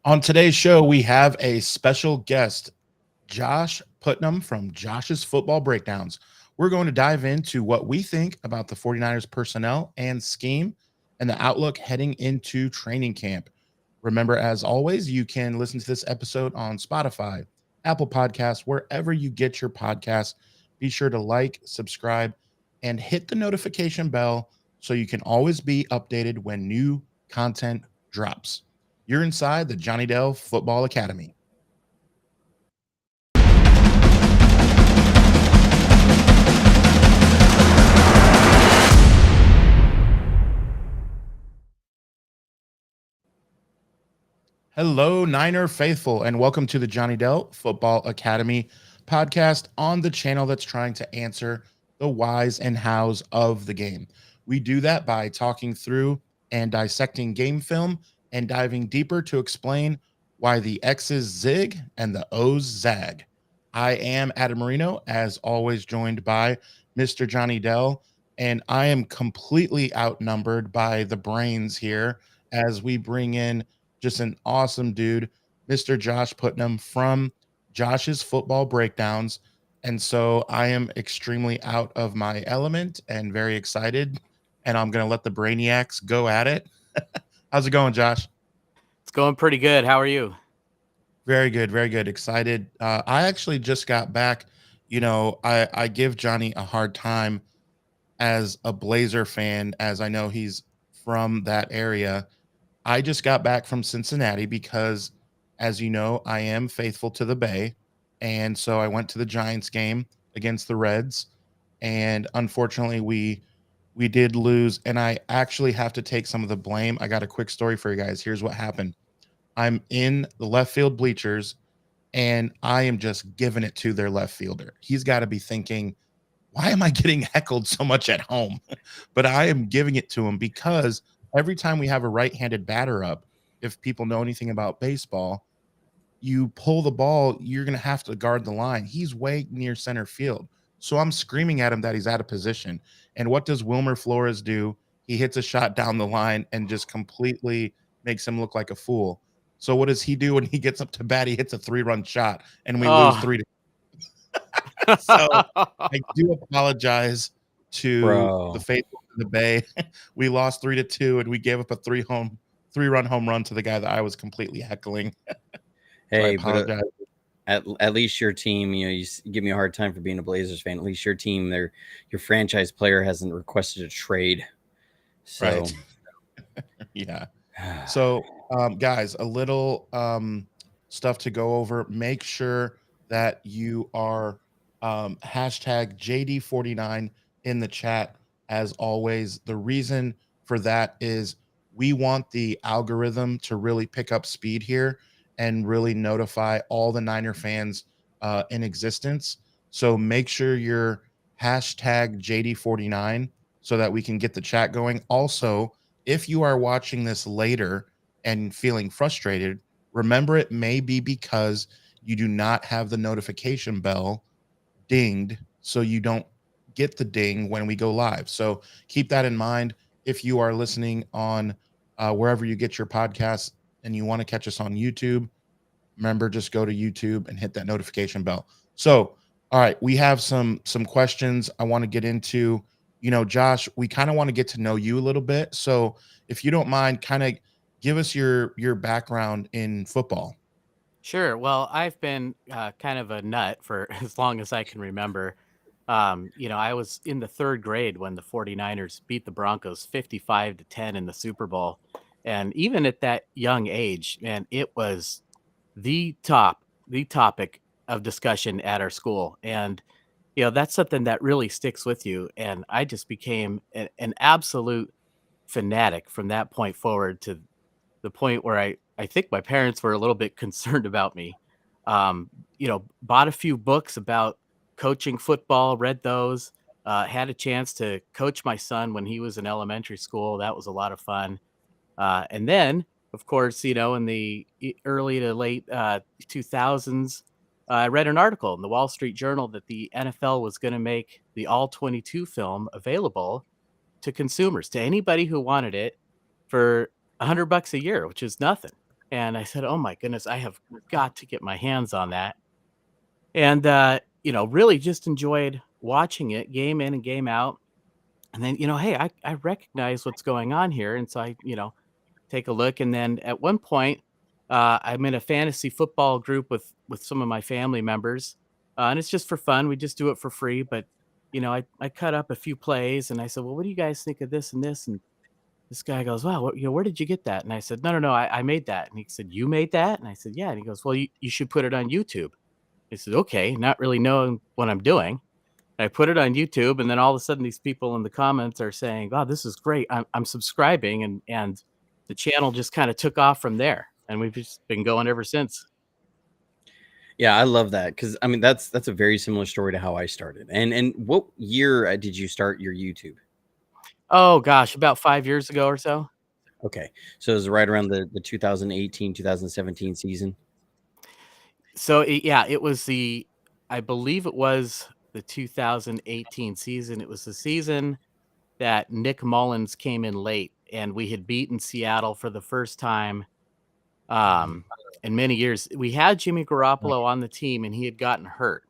On today's show, we have a special guest, Josh Putnam from Josh's Football Breakdowns. We're going to dive into what we think about the 49ers personnel and scheme and the outlook heading into training camp. Remember, as always, you can listen to this episode on Spotify, Apple Podcasts, wherever you get your podcasts. Be sure to like, subscribe, and hit the notification bell so you can always be updated when new content drops. You're inside the Johnny Dell Football Academy. Hello, Niner faithful, and welcome to the Johnny Dell Football Academy podcast on the channel that's trying to answer the whys and hows of the game. We do that by talking through and dissecting game film and diving deeper to explain why the X's zig and the O's zag. I am Adam Marino, as always, joined by Mr. Johnny Dell, and I am completely outnumbered by the brains here as we bring in just an awesome dude, Mr. Josh Putnam from Josh's Football Breakdowns. And so I am extremely out of my element and very excited. And I'm going to let the brainiacs go at it. How's it going, Josh? It's going pretty good. How are you? Very good. Very good. Excited. I actually just got back. I give Johnny a hard time as a Blazer fan, as I know he's from that area. I just got back from Cincinnati because, as you know, I am faithful to the Bay. And so I went to the Giants game against the Reds. And unfortunately, we did lose. And I actually have to take some of the blame. I got a quick story for you guys. Here's what happened. I'm in the left field bleachers, and I am just giving it to their left fielder. He's got to be thinking, why am I getting heckled so much at home? But I am giving it to him because every time we have a right-handed batter up, if people know anything about baseball, you pull the ball, you're going to have to guard the line. He's way near center field. So I'm screaming at him that he's out of position. And what does Wilmer Flores do? He hits a shot down the line and just completely makes him look like a fool. So what does he do when he gets up to bat? He hits a 3-run shot and we lose 3-2. So I do apologize to the faithful in the Bay. We lost 3-2, and we gave up a 3-run home run to the guy that I was completely heckling. Hey, but at least your team, you give me a hard time for being a Blazers fan. At least your team, your franchise player hasn't requested a trade. So, right. Yeah. So, guys, a little stuff to go over. Make sure that you are hashtag JD49 in the chat. As always, the reason for that is we want the algorithm to really pick up speed here and really notify all the Niner fans in existence. So make sure you're hashtag JD49 so that we can get the chat going. Also, if you are watching this later and feeling frustrated, remember it may be because you do not have the notification bell dinged, so you don't get the ding when we go live. So keep that in mind. If you are listening on wherever you get your podcasts and you want to catch us on YouTube, remember, just go to YouTube and hit that notification bell. So, all right, we have some questions I want to get into. Josh, we kind of want to get to know you a little bit. So if you don't mind, kind of give us your background in football. Sure. Well, I've been kind of a nut for as long as I can remember. I was in the third grade when the 49ers beat the Broncos 55-10 in the Super Bowl. And even at that young age, man, it was the topic of discussion at our school. And, that's something that really sticks with you. And I just became an absolute fanatic from that point forward to the point where I think my parents were a little bit concerned about me. Bought a few books about coaching football, read those, had a chance to coach my son when he was in elementary school. That was a lot of fun. And then, of course, in the early to late 2000s, I read an article in the Wall Street Journal that the NFL was going to make the All-22 film available to consumers, to anybody who wanted it, for $100 a year, which is nothing. And I said, oh my goodness, I have got to get my hands on that. And, really just enjoyed watching it game in and game out. And then, hey, I recognize what's going on here. And so I, take a look. And then at one point, I'm in a fantasy football group with some of my family members. And it's just for fun. We just do it for free. But, I cut up a few plays and I said, well, what do you guys think of this and this? And this guy goes, wow, where did you get that? And I said, no, I made that. And he said, you made that? And I said, yeah. And he goes, well, you should put it on YouTube. I said, okay, not really knowing what I'm doing. I put it on YouTube, and then all of a sudden, these people in the comments are saying, "Wow, this is great! I'm subscribing," and the channel just kind of took off from there, and we've just been going ever since. Yeah, I love that because I mean that's a very similar story to how I started. And what year did you start your YouTube? Oh gosh, about 5 years ago or so. Okay, so it was right around the 2018 2017 season. So it was I believe it was the 2018 season. It was the season that Nick Mullins came in late, and we had beaten Seattle for the first time in many years. We had Jimmy Garoppolo on the team, and he had gotten hurt.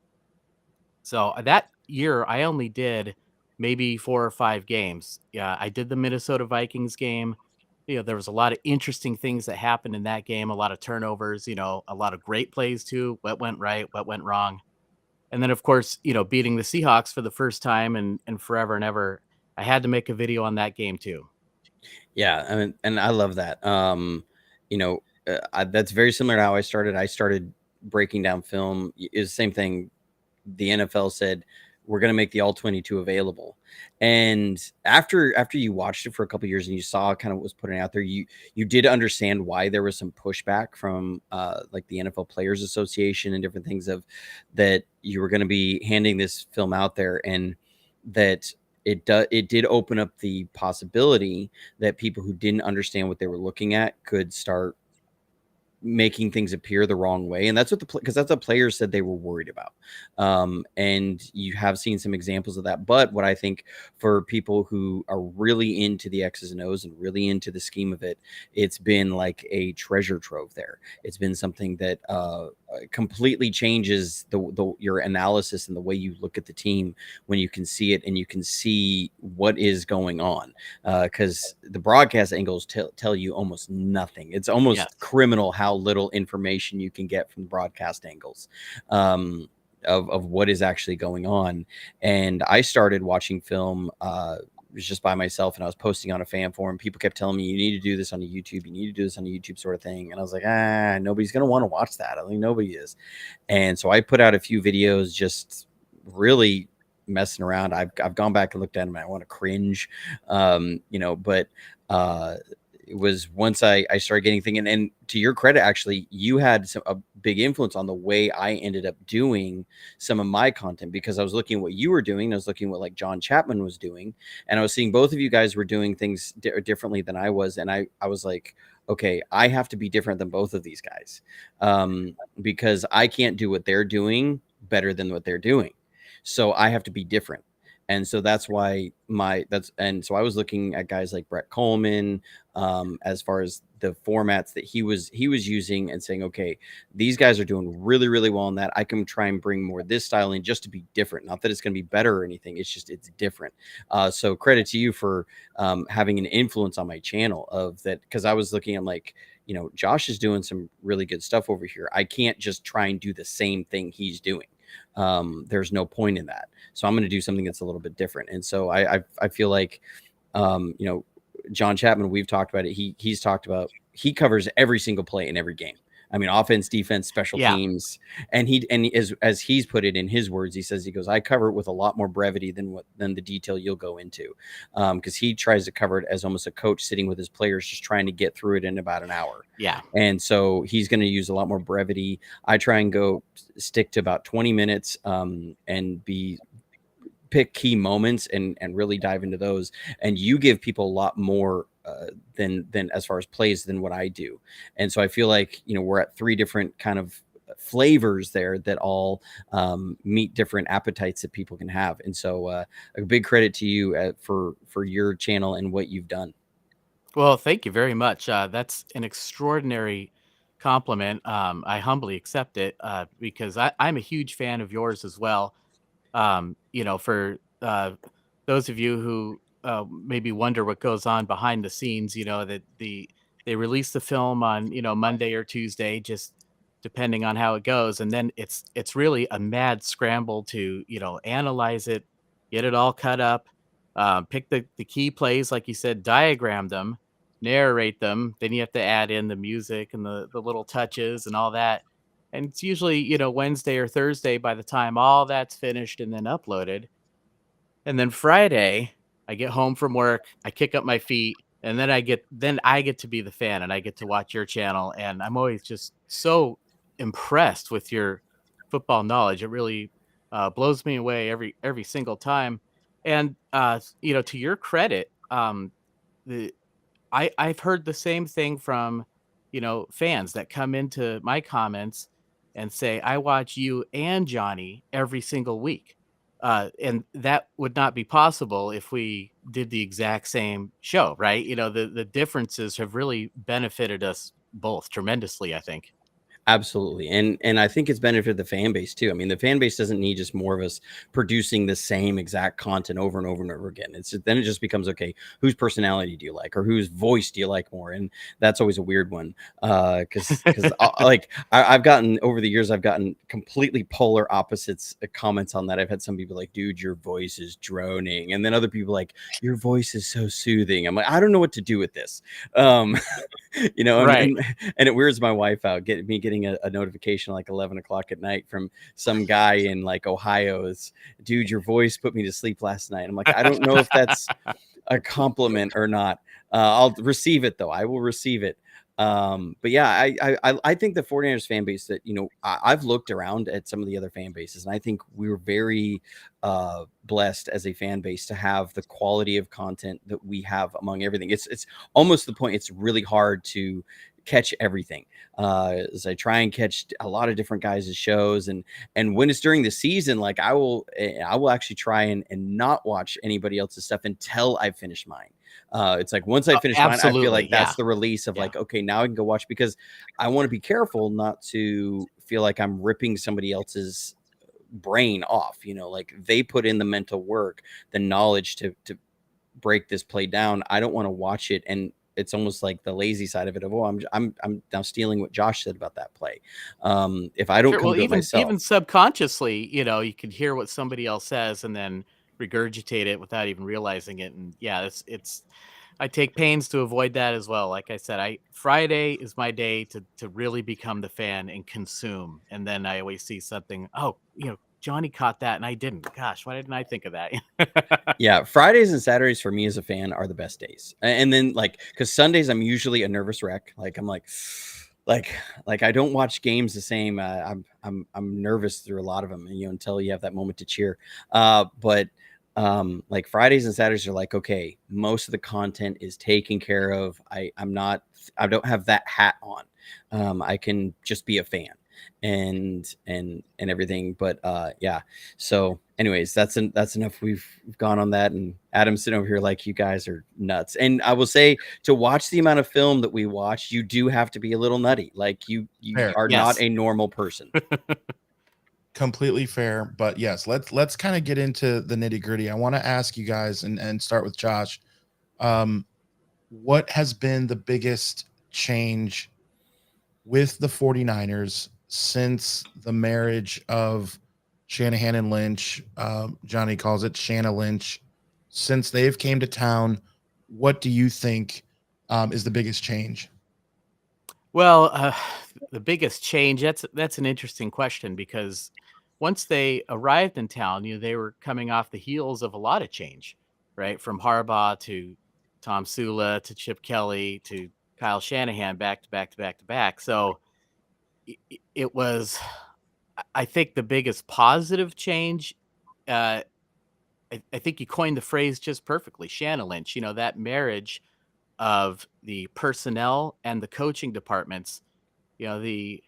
So that year, I only did maybe 4 or 5 games. Yeah, I did the Minnesota Vikings game. There was a lot of interesting things that happened in that game, a lot of turnovers, a lot of great plays too. What went right, what went wrong. And then, of course, beating the Seahawks for the first time and forever and ever. I had to make a video on that game too. Yeah, I mean, and I love that. That's very similar to how I started. I started breaking down film. Is the same thing. The NFL said we're going to make the all 22 available, and after you watched it for a couple of years and you saw kind of what was putting out there, you did understand why there was some pushback from like the NFL Players Association and different things of that you were going to be handing this film out there, and that it did open up the possibility that people who didn't understand what they were looking at could start making things appear the wrong way. And that's what because that's what players said they were worried about. And you have seen some examples of that. But what I think for people who are really into the X's and O's and really into the scheme of it, it's been like a treasure trove there. It's been something that completely changes your analysis and the way you look at the team when you can see it and you can see what is going on. Because the broadcast angles tell you almost nothing. It's almost criminal how little information you can get from broadcast angles of what is actually going on. And I started watching film was just by myself, and I was posting on a fan forum. People kept telling me, you need to do this on a YouTube. You need to do this on a YouTube sort of thing. And I was like, nobody's going to want to watch that. I think nobody is. And so I put out a few videos just really messing around. I've gone back and looked at them and I want to cringe, but it was once I started getting thinking, and to your credit, actually, you had a big influence on the way I ended up doing some of my content, because I was looking at what you were doing. I was looking at what like John Chapman was doing, and I was seeing both of you guys were doing things differently than I was. And I was like, okay, I have to be different than both of these guys, because I can't do what they're doing better than what they're doing. So I have to be different. And so that's why so I was looking at guys like Brett Coleman, as far as the formats that he was using, and saying, okay, these guys are doing really, really well in that. I can try and bring more of this style in just to be different. Not that it's going to be better or anything. It's just, it's different. So credit to you for having an influence on my channel of that. Cause I was looking at like, Josh is doing some really good stuff over here. I can't just try and do the same thing he's doing. There's no point in that. So I'm going to do something that's a little bit different. And so I feel like, John Chapman, we've talked about it. He's talked about, he covers every single play in every game. I mean, offense, defense, special teams. And as he's put it in his words, he goes, I cover it with a lot more brevity than the detail you'll go into. Cause he tries to cover it as almost a coach sitting with his players, just trying to get through it in about an hour. Yeah. And so he's going to use a lot more brevity. I try and stick to about 20 minutes, and pick key moments and really dive into those. And you give people a lot more than as far as plays than what I do. And so I feel like, we're at 3 different kind of flavors there that all meet different appetites that people can have. And so a big credit to you for your channel and what you've done. Well, thank you very much. That's an extraordinary compliment. I humbly accept it because I'm a huge fan of yours as well. For those of you who maybe wonder what goes on behind the scenes, that they release the film on Monday or Tuesday, just depending on how it goes, and then it's really a mad scramble to analyze it, get it all cut up, pick the key plays, like you said, diagram them, narrate them. Then you have to add in the music and the little touches and all that. And it's usually, Wednesday or Thursday by the time all that's finished and then uploaded. And then Friday, I get home from work, I kick up my feet, and then I get to be the fan and I get to watch your channel. And I'm always just so impressed with your football knowledge. It really blows me away every single time. And to your credit, the I've heard the same thing from, fans that come into my comments and say, "I watch you and Johnny every single week." And that would not be possible if we did the exact same show, right? The differences have really benefited us both tremendously, I think. Absolutely. And I think it's benefited the fan base too. I mean, the fan base doesn't need just more of us producing the same exact content over and over and over again. Then it just becomes, okay, whose personality do you like, or whose voice do you like more? And that's always a weird one. Because like I've gotten over the years, I've gotten completely polar opposites comments on that. I've had some people like, dude, your voice is droning, and then other people like, your voice is so soothing. I'm like, I don't know what to do with this. Right. And it weirds my wife out, getting a notification like 11 o'clock at night from some guy in like Ohio. Is, dude, your voice put me to sleep last night. I'm like, I don't know if that's a compliment or not. I'll receive it though. I will receive it. But yeah, I think the 49ers fan base that, I've looked around at some of the other fan bases, and I think we were very blessed as a fan base to have the quality of content that we have among everything. It's almost the point. It's really hard to catch everything. As I try and catch a lot of different guys' shows, and when it's during the season, like I will actually try and not watch anybody else's stuff until I finish mine. It's like once I finish mine, I feel Absolutely, like that's yeah. the release of Yeah. like, okay, now I can go watch, because I want to be careful not to feel like I'm ripping somebody else's brain off. Like they put in the mental work, the knowledge to break this play down. I don't want to watch it, and it's almost like the lazy side of it of, I'm now stealing what Josh said about that play. If I don't Sure. come Well, to it even myself. even subconsciously, you can hear what somebody else says and then regurgitate it without even realizing it. And yeah, it's I take pains to avoid that as well. Like I said, Friday is my day to really become the fan and consume. And then I always see something, oh, Johnny caught that and I didn't. Gosh, why didn't I think of that? Yeah, Fridays and Saturdays for me as a fan are the best days. And then like, because Sundays I'm usually a nervous wreck. Like I'm like I don't watch games the same. I'm nervous through a lot of them, and until you have that moment to cheer. But like Fridays and Saturdays are like, okay, most of the content is taken care of. I don't have that hat on. I can just be a fan and everything. But yeah. So anyways, that's enough. We've gone on that, and Adam's sitting over here like, you guys are nuts. And I will say, to watch the amount of film that we watch, you do have to be a little nutty. Like you Fair. are not Yes. a normal person. Completely fair. But yes, let's kind of get into the nitty gritty. I want to ask you guys and start with Josh. What has been the biggest change with the 49ers since the marriage of Shanahan and Lynch? Johnny calls it Shanna Lynch. Since they've came to town, what do you think is the biggest change? Well, the biggest change, that's an interesting question, because once they arrived in town, they were coming off the heels of a lot of change, right? From Harbaugh to Tom Sula to Chip Kelly to Kyle Shanahan, back to back to back to back. So it was, I think, the biggest positive change. Uh, I think you coined the phrase just perfectly, Shanna Lynch. That marriage of the personnel and the coaching departments. The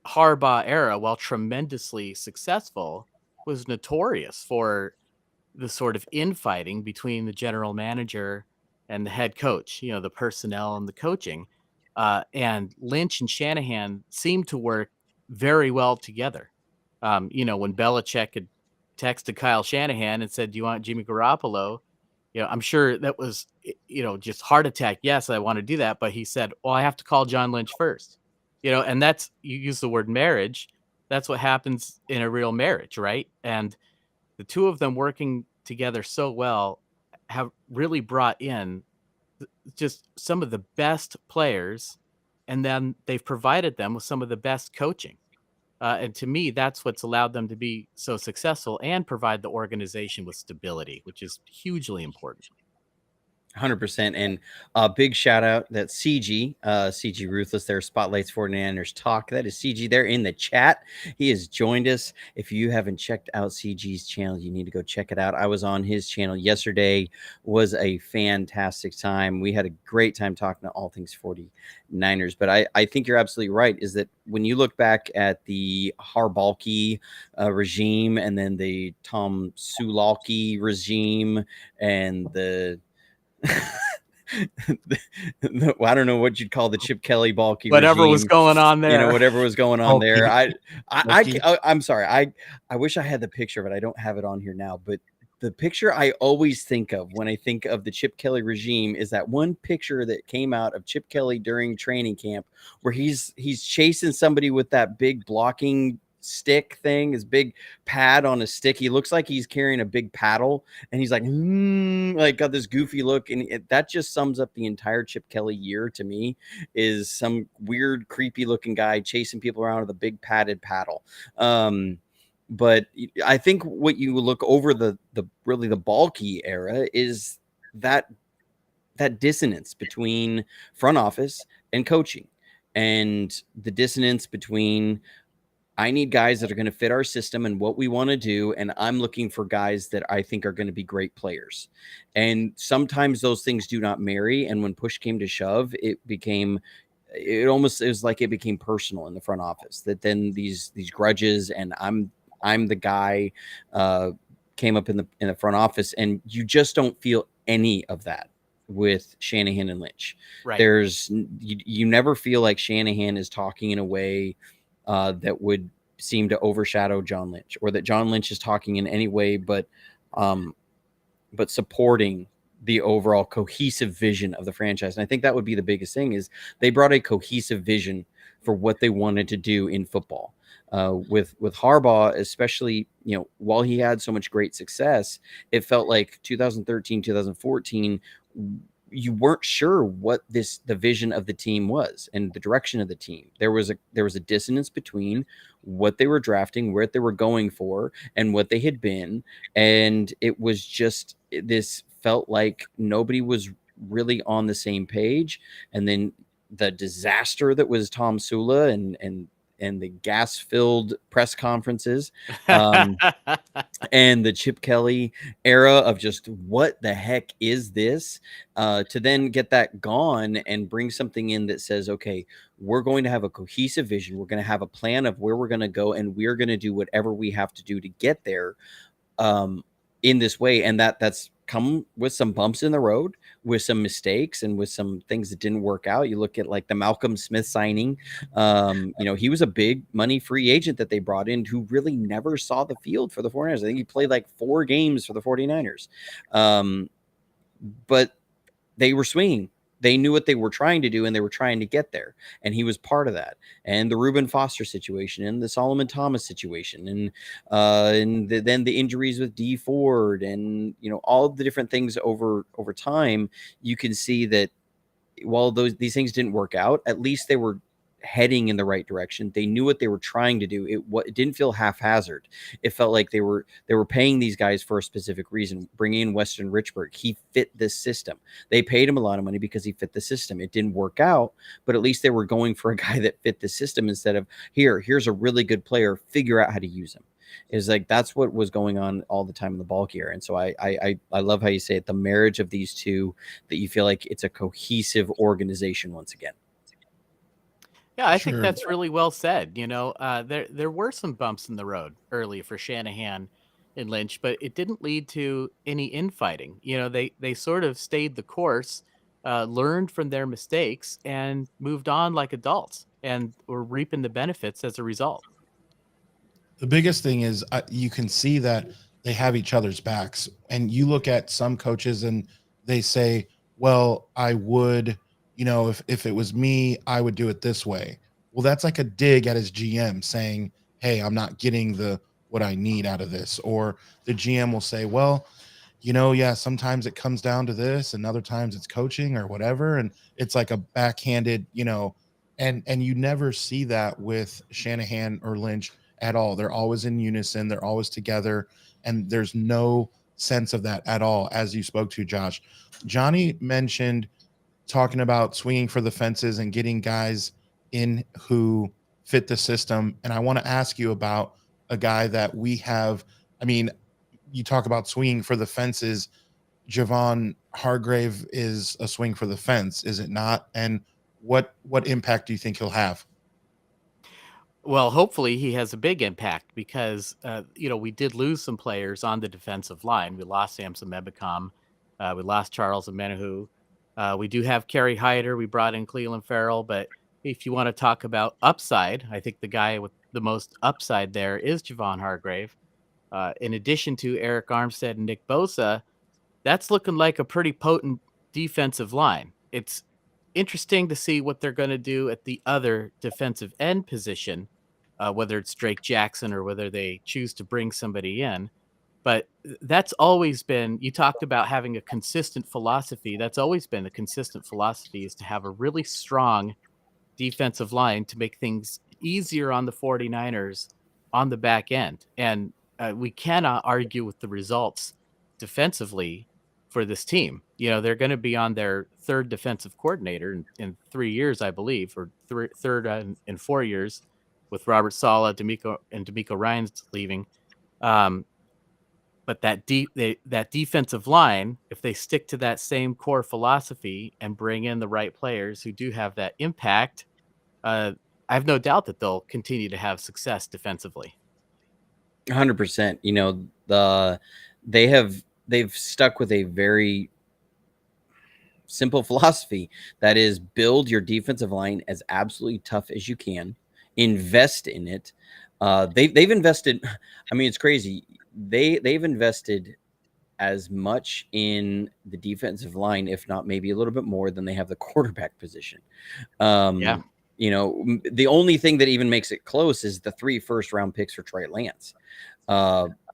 Harbaugh era, while tremendously successful, was notorious for the sort of infighting between the general manager and the head coach, the personnel and the coaching. And Lynch and Shanahan seemed to work very well together. When Belichick had texted Kyle Shanahan and said, "Do you want Jimmy Garoppolo?" I'm sure that was, just heart attack. Yes, I want to do that. But he said, "Well, I have to call John Lynch first." And that's, you use the word marriage. That's what happens in a real marriage, right? And the two of them working together so well have really brought in just some of the best players, and then they've provided them with some of the best coaching. And to me, that's what's allowed them to be so successful and provide the organization with stability, which is hugely important. 100%. And a big shout out that CG Ruthless there, Spotlights 49ers Talk. That is CG there in the chat. He has joined us. If you haven't checked out CG's channel, you need to go check it out. I was on his channel yesterday. Was a fantastic time. We had a great time talking to all things 49ers. But I think you're absolutely right, is that when you look back at the Harbalki regime, and then the Tom Sulalki regime, and the I don't know what you'd call the Chip Kelly Balky Whatever regime. was going on there. Whatever was going on there. Balky. I'm sorry. I wish I had the picture, but I don't have it on here now. But the picture I always think of when I think of the Chip Kelly regime is that one picture that came out of Chip Kelly during training camp, where he's chasing somebody with that big blocking stick thing, his big pad on a stick. He looks like he's carrying a big paddle, and he's like got this goofy look, and that just sums up the entire Chip Kelly year to me. Is some weird, creepy looking guy chasing people around with a big padded paddle. But I think what you look over the really the Balky era is that dissonance between front office and coaching, and the dissonance between, I need guys that are going to fit our system and what we want to do, and I'm looking for guys that I think are going to be great players. And sometimes those things do not marry, and when push came to shove, it was like it became personal in the front office, that then these grudges, and I'm the guy came up in the front office, and you just don't feel any of that with Shanahan and Lynch. Right. You never feel like Shanahan is talking in a way that would seem to overshadow John Lynch, or that John Lynch is talking in any way but supporting the overall cohesive vision of the franchise. And I think that would be the biggest thing, is they brought a cohesive vision for what they wanted to do in football. With Harbaugh, especially, while he had so much great success, it felt like 2013, 2014, you weren't sure what the vision of the team was and the direction of the team. There was a dissonance between what they were drafting, where they were going for, and what they had been. And it was just, this felt like nobody was really on the same page. And then the disaster that was Tom Sula and the gas-filled press conferences, and the Chip Kelly era of just, what the heck is this? To then get that gone and bring something in that says, okay, we're going to have a cohesive vision. We're going to have a plan of where we're going to go, and we're going to do whatever we have to do to get there in this way. And that's come with some bumps in the road, with some mistakes, and with some things that didn't work out. You look at like the Malcolm Smith signing. He was a big money free agent that they brought in, who really never saw the field for the 49ers. I think he played like 4 games for the 49ers. But they were swinging. They knew what they were trying to do, and they were trying to get there. And he was part of that. And the Reuben Foster situation, and the Solomon Thomas situation, and then the injuries with D Ford, and all the different things over time. You can see that while these things didn't work out, at least they were heading in the right direction. They knew what they were trying to do. It didn't feel haphazard. It felt like they were paying these guys for a specific reason. Bringing in Weston Richburg, he fit this system. They paid him a lot of money because he fit the system. It didn't work out, but at least they were going for a guy that fit the system, instead of here's a really good player, figure out how to use him. Is like, that's what was going on all the time in the Balky era. And so I love how you say it, the marriage of these two, that you feel like it's a cohesive organization once again. Yeah, I think that's really well said. There were some bumps in the road early for Shanahan and Lynch, but it didn't lead to any infighting. They sort of stayed the course, learned from their mistakes and moved on like adults, and we're reaping the benefits as a result. The biggest thing is you can see that they have each other's backs. And you look at some coaches and they say, well, I would, if it was me, I would do it this way. Well, that's like a dig at his GM saying, hey, I'm not getting what I need out of this. Or the GM will say, well, yeah, sometimes it comes down to this and other times it's coaching or whatever. And it's like a backhanded, and you never see that with Shanahan or Lynch at all. They're always in unison. They're always together. And there's no sense of that at all, as you spoke to, Josh. Johnny mentioned talking about swinging for the fences and getting guys in who fit the system. And I want to ask you about a guy that we have. I mean, you talk about swinging for the fences. Javon Hargrave is a swing for the fence, is it not? And what impact do you think he'll have? Well, hopefully he has a big impact because, we did lose some players on the defensive line. We lost Samson Mebicom. We lost Charles Amenahu. We do have Kerry Hyder. We brought in Cleveland Farrell. But if you want to talk about upside, I think the guy with the most upside there is Javon Hargrave. In addition to Eric Armstead and Nick Bosa, that's looking like a pretty potent defensive line. It's interesting to see what they're going to do at the other defensive end position, whether it's Drake Jackson or whether they choose to bring somebody in. But that's always been, you talked about having a consistent philosophy. That's always been the consistent philosophy, is to have a really strong defensive line to make things easier on the 49ers on the back end. And we cannot argue with the results defensively for this team. They're going to be on their third defensive coordinator in 3 years, I believe, or third in 4 years, with Robert Saleh, D'Amico Ryans leaving. But that defensive line, if they stick to that same core philosophy and bring in the right players who do have that impact, I have no doubt that they'll continue to have success defensively. 100%. They've stuck with a very simple philosophy, that is, build your defensive line as absolutely tough as you can, invest in it. They've invested. I mean, it's crazy. They've invested as much in the defensive line, if not maybe a little bit more, than they have the quarterback position. Yeah. The only thing that even makes it close is the 3 first-round picks for Trey Lance.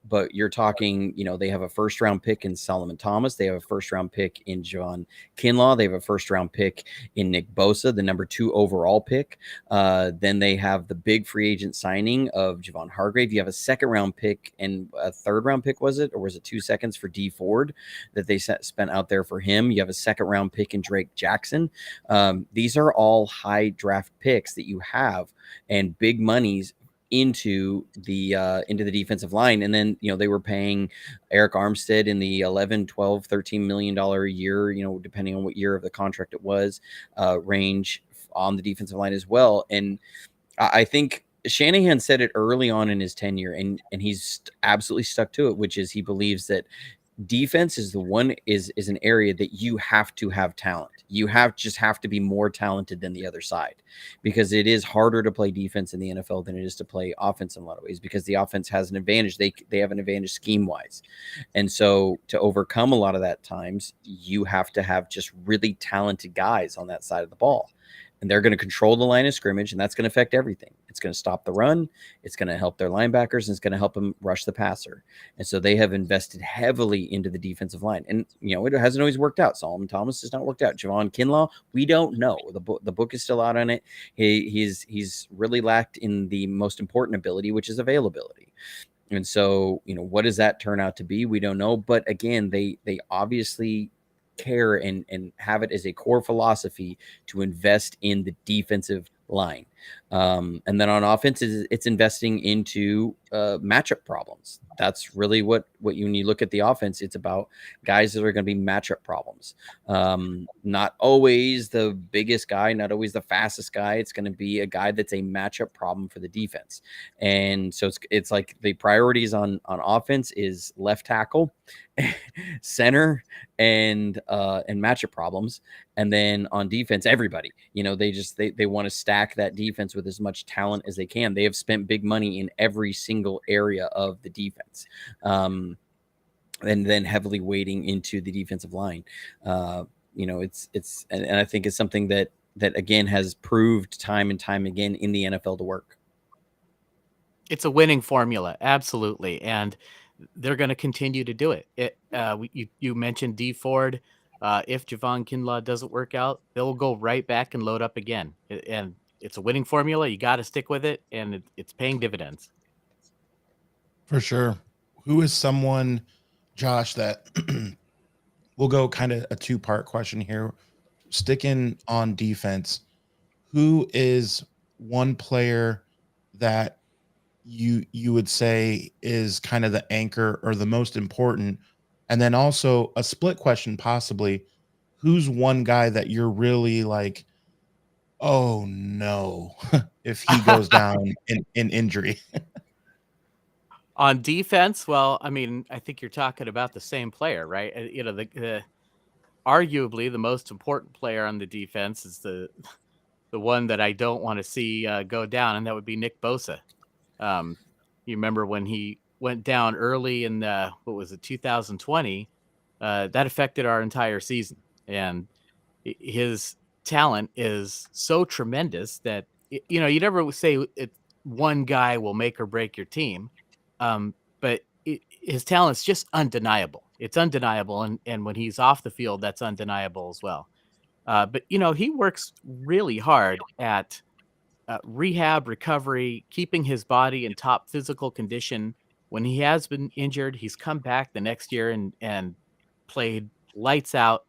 But you're talking, they have a first-round pick in Solomon Thomas. They have a first-round pick in Javon Kinlaw. They have a first-round pick in Nick Bosa, the number 2 overall pick. Then they have the big free agent signing of Javon Hargrave. You have a second-round pick and a third-round pick, was it? Or was it 2 seconds for D Ford that they spent out there for him? You have a second-round pick in Drake Jackson. These are all high draft picks that you have, and big monies into the defensive line. And then they were paying Eric Armstead in the 11, 12, 13 million dollar a year, depending on what year of the contract it was, range on the defensive line as well. And I think Shanahan said it early on in his tenure, and he's absolutely stuck to it, which is he believes that defense is is an area that you have to have talent. You have to be more talented than the other side, because it is harder to play defense in the NFL than it is to play offense in a lot of ways, because the offense has an advantage. They have an advantage scheme wise. And so to overcome a lot of that times, you have to have just really talented guys on that side of the ball. And they're going to control the line of scrimmage, and that's going to affect everything. It's going to stop the run. It's going to help their linebackers, and it's going to help them rush the passer. And so they have invested heavily into the defensive line. And, it hasn't always worked out. Solomon Thomas has not worked out. Javon Kinlaw, we don't know. The book is still out on it. He's really lacked in the most important ability, which is availability. And so, what does that turn out to be? We don't know. But again, they obviously care and have it as a core philosophy to invest in the defensive line. And then on offense, it's investing into matchup problems. That's really what when you look at the offense, it's about guys that are going to be matchup problems. Not always the biggest guy, not always the fastest guy. It's going to be a guy that's a matchup problem for the defense. And so it's like the priorities on offense is left tackle, center, and matchup problems. And then on defense, everybody, they want to stack that defense with as much talent as they can. They have spent big money in every single area of the defense. And then heavily weighting into the defensive line. And I think it's something that again has proved time and time again in the NFL to work. It's a winning formula. Absolutely. And they're going to continue to do it. You mentioned D Ford. If Javon Kinlaw doesn't work out, they'll go right back and load up again. And it's a winning formula. You got to stick with it, and it's paying dividends. For sure. Who is someone, Josh, that we'll go kind of a two-part question here. Sticking on defense, who is one player that you would say is kind of the anchor or the most important? And then also a split question, possibly, who's one guy that you're really like, oh no, if he goes down in injury? On defense, well, I mean, I think you're talking about the same player, right? The arguably the most important player on the defense is the one that I don't want to see go down, and that would be Nick Bosa. You remember when he went down early in 2020? That affected our entire season, and his talent is so tremendous that you never say one guy will make or break your team, but his talent's just undeniable. It's undeniable, and when he's off the field, that's undeniable as well. But he works really hard at rehab, recovery, keeping his body in top physical condition. When he has been injured, he's come back the next year and played lights out.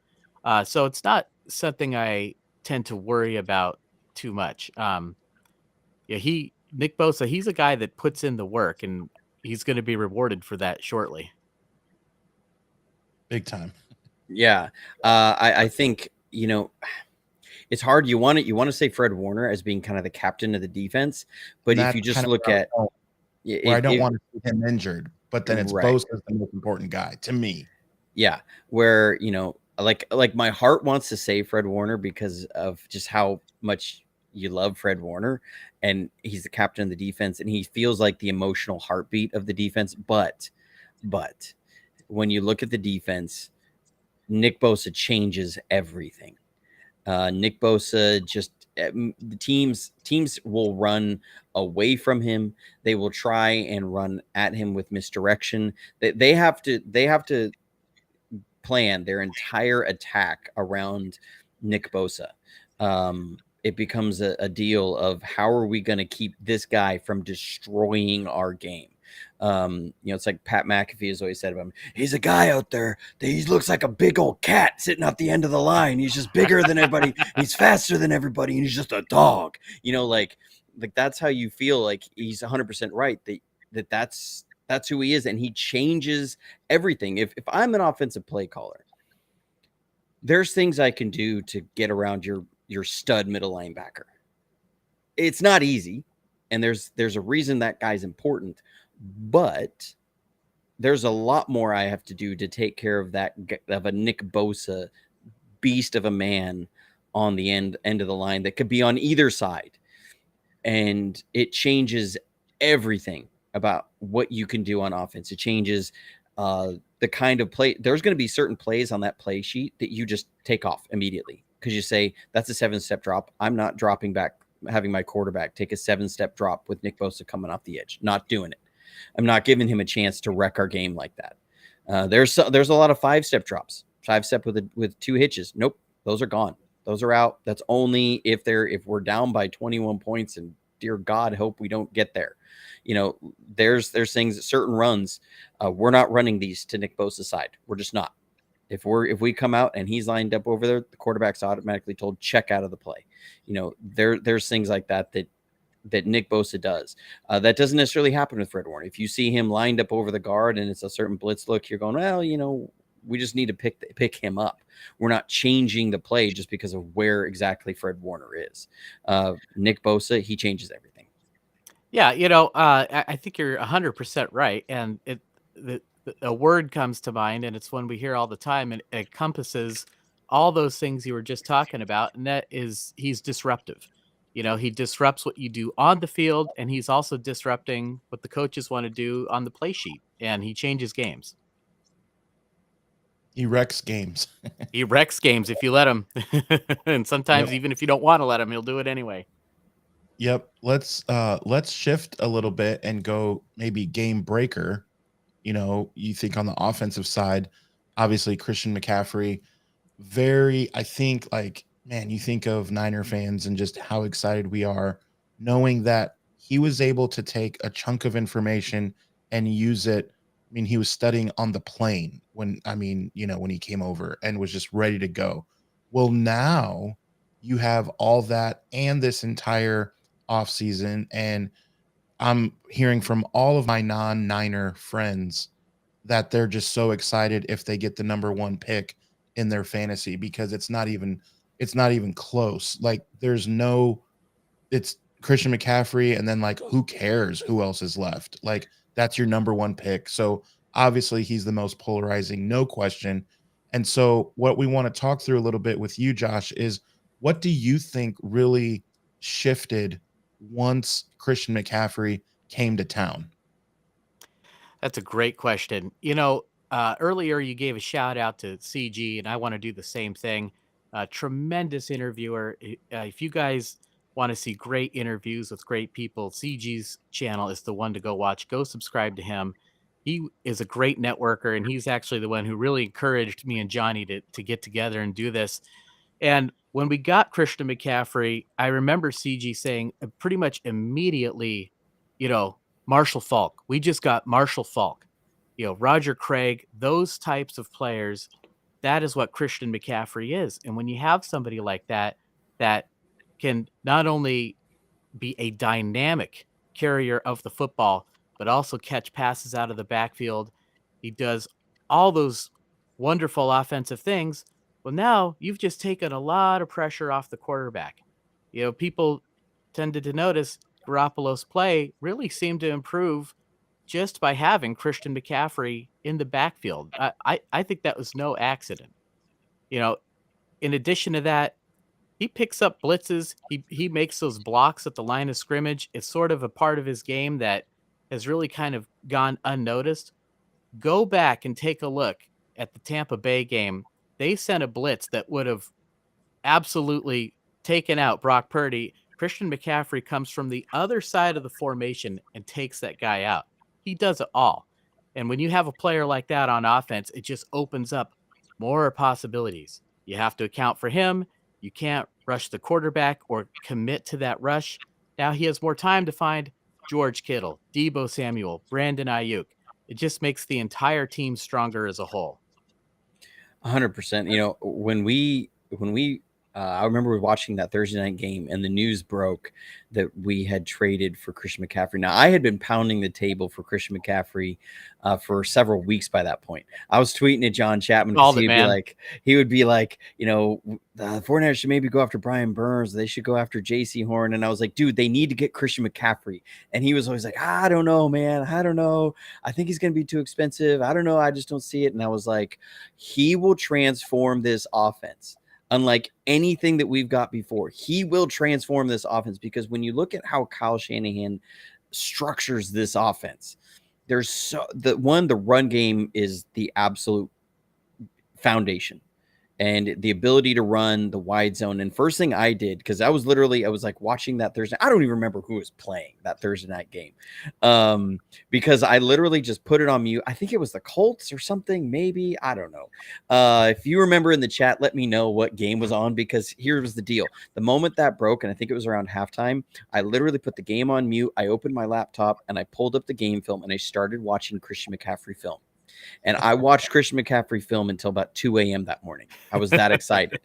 So it's not something I tend to worry about too much. Nick Bosa, he's a guy that puts in the work, and he's going to be rewarded for that shortly. Big time. Yeah. I think, it's hard. You want to say Fred Warner as being kind of the captain of the defense, but if you just look at, I don't want to see him injured, but then it's right. Bosa's the most important guy to me. Yeah, where like my heart wants to say Fred Warner because of just how much you love Fred Warner, and he's the captain of the defense, and he feels like the emotional heartbeat of the defense. But when you look at the defense, Nick Bosa changes everything. Nick Bosa the teams will run away from him. They will try and run at him with misdirection. They have to plan their entire attack around Nick Bosa. It becomes a deal of how are we going to keep this guy from destroying our game? It's like Pat McAfee has always said about him. He's a guy out there that he looks like a big old cat sitting at the end of the line. He's just bigger than everybody. He's faster than everybody, and he's just a dog. Like that's how you feel. Like he's 100% right. That's who he is, and he changes everything. If I'm an offensive play caller, there's things I can do to get around your stud middle linebacker. It's not easy, and there's a reason that guy's important. But there's a lot more I have to do to take care of a Nick Bosa beast of a man on the end of the line that could be on either side. And it changes everything about what you can do on offense. It changes the kind of play. There's going to be certain plays on that play sheet that you just take off immediately because you say, that's a 7-step drop. I'm not dropping back, having my quarterback take a 7-step drop with Nick Bosa coming off the edge. Not doing it. I'm not giving him a chance to wreck our game like that. There's a lot of 5-step drops, 5-step with 2 hitches. Nope, those are gone. Those are out. That's only if we're down by 21 points, and dear God, hope we don't get there. There's things, certain runs. We're not running these to Nick Bosa's side. We're just not. If we come out and he's lined up over there, the quarterback's automatically told check out of the play. There's things like that that Nick Bosa does. That doesn't necessarily happen with Fred Warner. If you see him lined up over the guard and it's a certain blitz look, you're going, well, we just need to pick him up. We're not changing the play just because of where exactly Fred Warner is. Nick Bosa, he changes everything. Yeah, I think you're 100% right, and a word comes to mind, and it's one we hear all the time, and it encompasses all those things you were just talking about, and that is he's disruptive. He disrupts what you do on the field, and he's also disrupting what the coaches want to do on the play sheet, and he changes games. He wrecks games. He wrecks games if you let him, and sometimes even if you don't want to let him, he'll do it anyway. Yep. Let's shift a little bit and go maybe game breaker. You think on the offensive side, obviously Christian McCaffrey, I think man, you think of Niner fans and just how excited we are knowing that he was able to take a chunk of information and use it. I mean, he was studying on the plane when he came over and was just ready to go. Well, now you have all that and this entire offseason, and I'm hearing from all of my non-Niner friends that they're just so excited if they get the number 1 pick in their fantasy, because it's not even close. It's Christian McCaffrey, and then who cares who else is left? That's your number 1 pick. So obviously he's the most polarizing, no question. And so what we want to talk through a little bit with you, Josh, is what do you think really shifted once Christian McCaffrey came to town? That's a great question. Earlier you gave a shout out to CG, and I want to do the same thing. Tremendous interviewer. If you guys want to see great interviews with great people, CG's channel is the one to go watch. Go subscribe to him. He is a great networker, and he's actually the one who really encouraged me and Johnny to get together and do this. And when we got Christian McCaffrey, I remember CG saying pretty much immediately, Marshall Faulk. We just got Marshall Faulk, Roger Craig, those types of players. That is what Christian McCaffrey is. And when you have somebody like that can not only be a dynamic carrier of the football, but also catch passes out of the backfield, he does all those wonderful offensive things. Well, now you've just taken a lot of pressure off the quarterback. People tended to notice Garoppolo's play really seemed to improve just by having Christian McCaffrey in the backfield. I think that was no accident. In addition to that, he picks up blitzes. He makes those blocks at the line of scrimmage. It's sort of a part of his game that has really kind of gone unnoticed. Go back and take a look at the Tampa Bay game. They sent a blitz that would have absolutely taken out Brock Purdy. Christian McCaffrey comes from the other side of the formation and takes that guy out. He does it all. And when you have a player like that on offense, it just opens up more possibilities. You have to account for him. You can't rush the quarterback or commit to that rush. Now he has more time to find George Kittle, Deebo Samuel, Brandon Ayuk. It just makes the entire team stronger as a whole. 100%. When we I remember watching that Thursday night game and the news broke that we had traded for Christian McCaffrey. Now, I had been pounding the table for Christian McCaffrey for several weeks by that point. I was tweeting at John Chapman because he would be like, the 49ers should maybe go after Brian Burns. They should go after JC Horn. And I was like, dude, they need to get Christian McCaffrey. And he was always like, I don't know, man. I don't know. I think he's going to be too expensive. I don't know. I just don't see it. And I was like, he will transform this offense. Unlike anything that we've got before, he will transform this offense, because when you look at how Kyle Shanahan structures this offense, the run game is the absolute foundation, and the ability to run the wide zone. And first thing I did, because I was like watching that Thursday. I don't even remember who was playing that Thursday night game, because I literally just put it on mute. I think it was the Colts or something, maybe. I don't know. If you remember in the chat, let me know what game was on, because here was the deal. The moment that broke, and I think it was around halftime, I literally put the game on mute. I opened my laptop and I pulled up the game film and I started watching Christian McCaffrey film. And I watched Christian McCaffrey film until about 2 a.m. that morning. I was that excited.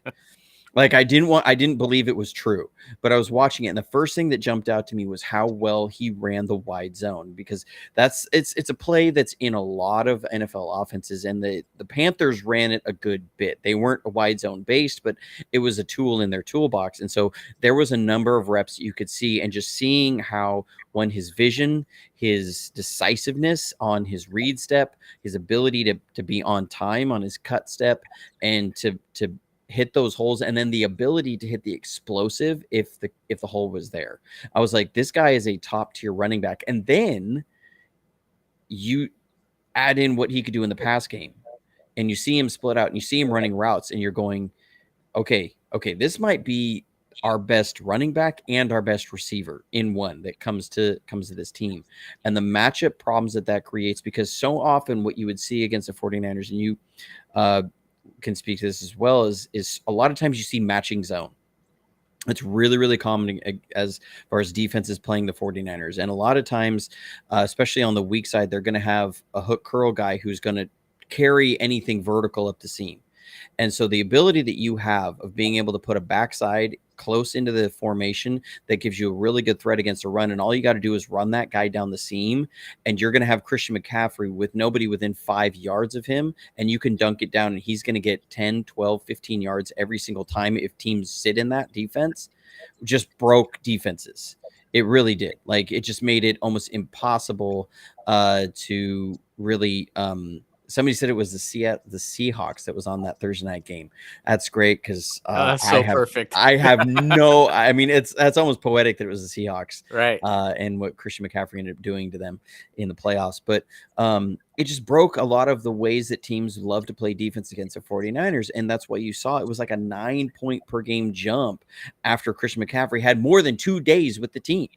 Like I didn't believe it was true, but I was watching it, and the first thing that jumped out to me was how well he ran the wide zone, because it's a play that's in a lot of NFL offenses, and the Panthers ran it a good bit. They weren't a wide zone based, but it was a tool in their toolbox, and so there was a number of reps that you could see, and just seeing how his vision, his decisiveness on his read step, his ability to be on time on his cut step, and to hit those holes, and then the ability to hit the explosive if the hole was there. I was like, this guy is a top tier running back. And then you add in what he could do in the pass game, and you see him split out, and you see him running routes, and you're going, okay, this might be our best running back and our best receiver in one that comes to this team. And the matchup problems that creates, because so often what you would see against the 49ers, and you can speak to this as well, is a lot of times you see matching zone. It's really, really common as far as defenses playing the 49ers. And a lot of times, especially on the weak side, they're going to have a hook curl guy who's going to carry anything vertical up the seam. And so the ability that you have of being able to put a backside close into the formation that gives you a really good threat against a run, and all you got to do is run that guy down the seam, and you're going to have Christian McCaffrey with nobody within 5 yards of him, and you can dunk it down, and he's going to get 10, 12, 15 yards every single time if teams sit in that defense. Just broke defenses. It really did. Like, it just made it almost impossible to really somebody said it was the Seahawks that was on that Thursday night game. That's great, because that's so perfect. I have no. I mean, that's almost poetic that it was the Seahawks, right? And what Christian McCaffrey ended up doing to them in the playoffs. But it just broke a lot of the ways that teams love to play defense against the 49ers, and that's why you saw it was like a 9-point per game jump after Christian McCaffrey had more than 2 days with the team,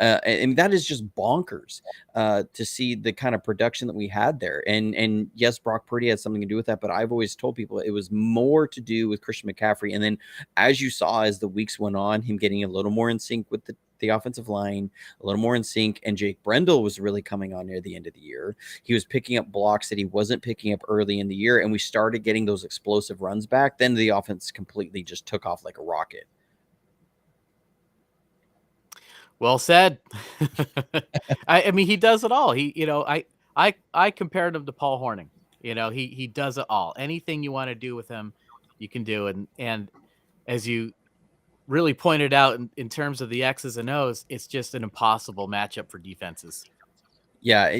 and that is just bonkers to see the kind of production that we had there. And yes, Brock Purdy had something to do with that, but I've always told people it was more to do with Christian McCaffrey. And then, as you saw as the weeks went on, him getting a little more in sync with the offensive line, a little more in sync, and Jake Brendel was really coming on near the end of the year. He was picking up blocks that he wasn't picking up early in the year, and we started getting those explosive runs back. Then the offense completely just took off like a rocket. Well said. I mean, he does it all. I compared him to Paul Hornung. He does it all. Anything you want to do with him, you can do. And as you really pointed out, in terms of the X's and O's, it's just an impossible matchup for defenses. Yeah,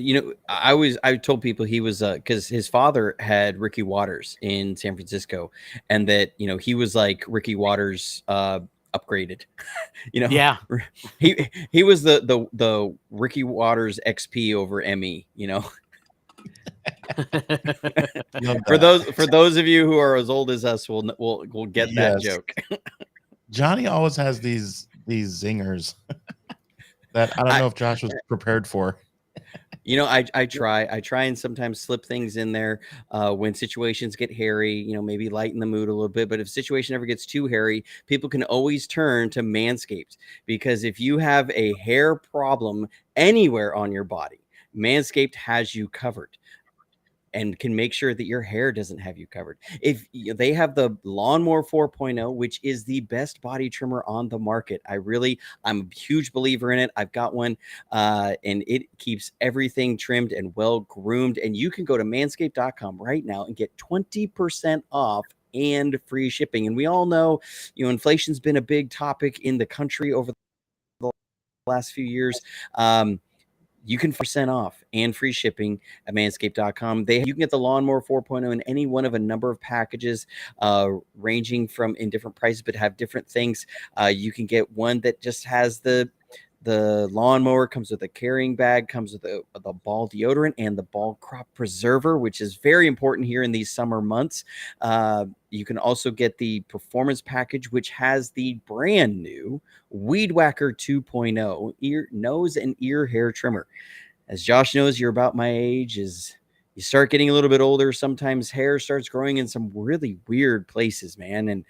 I told people he was because his father had Ricky Watters in San Francisco, and that he was like Ricky Watters upgraded. Yeah, he was the Ricky Watters XP over ME. For those of you who are as old as us, we'll get that joke. Johnny always has these zingers that I don't know if Josh was prepared for. I try and sometimes slip things in there when situations get hairy, maybe lighten the mood a little bit. But if situation ever gets too hairy, people can always turn to Manscaped, because if you have a hair problem anywhere on your body, Manscaped has you covered and can make sure that your hair doesn't have you covered. If they have the Lawnmower 4.0, which is the best body trimmer on the market. I'm a huge believer in it. I've got one, and it keeps everything trimmed and well groomed. And you can go to manscaped.com right now and get 20% off and free shipping. And we all know, inflation's been a big topic in the country over the last few years. You can 5% off and free shipping at manscaped.com. You can get the Lawnmower 4.0 in any one of a number of packages, ranging from in different prices, but have different things. You can get one that just has the lawnmower, comes with a carrying bag, comes with the ball deodorant and the ball crop preserver, which is very important here in these summer months. You can also get the performance package, which has the brand new Weed Whacker 2.0 nose and ear hair trimmer. As Josh knows, you're about my age. Is You start getting a little bit older. Sometimes hair starts growing in some really weird places, man. And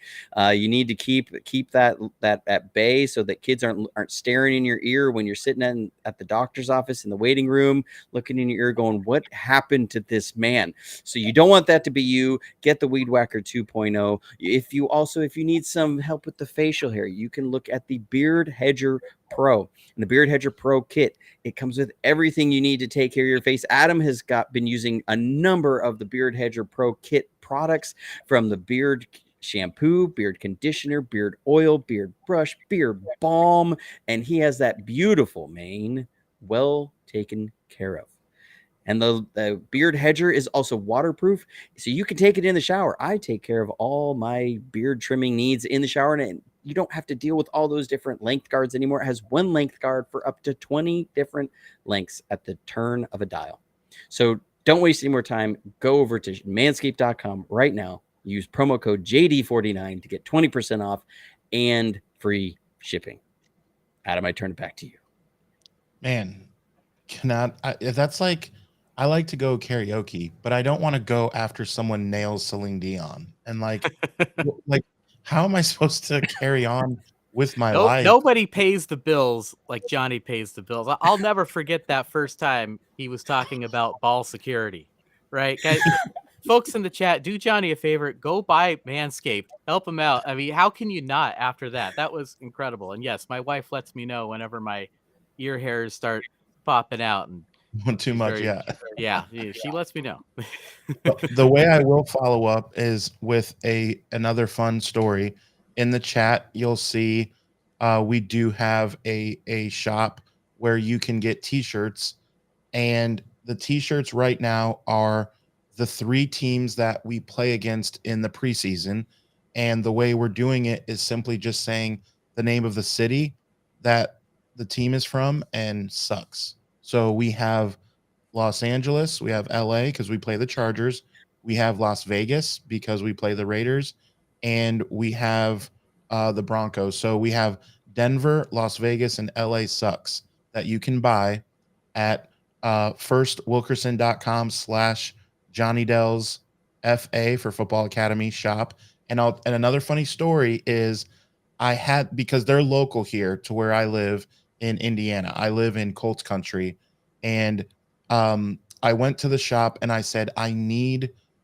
you need to keep that at bay so that kids aren't staring in your ear when you're sitting at the doctor's office in the waiting room, looking in your ear, going, "What happened to this man?" So you don't want that to be you. Get the Weed Whacker 2.0. If you need some help with the facial hair, you can look at the Beard Hedger Pro. And the Beard Hedger Pro kit, it comes with everything you need to take care of your face. Adam has been using a number of the Beard Hedger Pro kit products, from the beard shampoo, beard conditioner, beard oil, beard brush, beard balm, and he has that beautiful mane well taken care of. And the Beard Hedger is also waterproof, so you can take it in the shower. I take care of all my beard trimming needs in the shower, and you don't have to deal with all those different length guards anymore. It has one length guard for up to 20 different lengths at the turn of a dial. So don't waste any more time. Go over to manscaped.com right now. Use promo code JD49 to get 20% off and free shipping. Adam, I turn it back to you. Man, that's like, I like to go karaoke, but I don't want to go after someone nails Celine Dion. And like, like, how am I supposed to carry on with my life? Nobody pays the bills like Johnny pays the bills. I'll never forget that first time he was talking about ball security, right? Guys, folks in the chat, do Johnny a favor, go buy Manscaped, help him out. I mean, how can you not after that? That was incredible. And yes, my wife lets me know whenever my ear hairs start popping out, and Too much, yeah. Yeah, she lets me know. The way I will follow up is with another fun story. In the chat, you'll see we do have a shop where you can get t-shirts, and the t-shirts right now are the 3 teams that we play against in the preseason. And the way we're doing it is simply just saying the name of the city that the team is from and sucks. So we have Los Angeles, we have LA because we play the Chargers, we have Las Vegas because we play the Raiders, and we have the Broncos. So we have Denver, Las Vegas, and LA sucks that you can buy at firstwilkerson.com/JohnnyDells FA for Football Academy shop. And another funny story is because they're local here to where I live in Indiana. I live in Colts country, and I went to the shop and I said,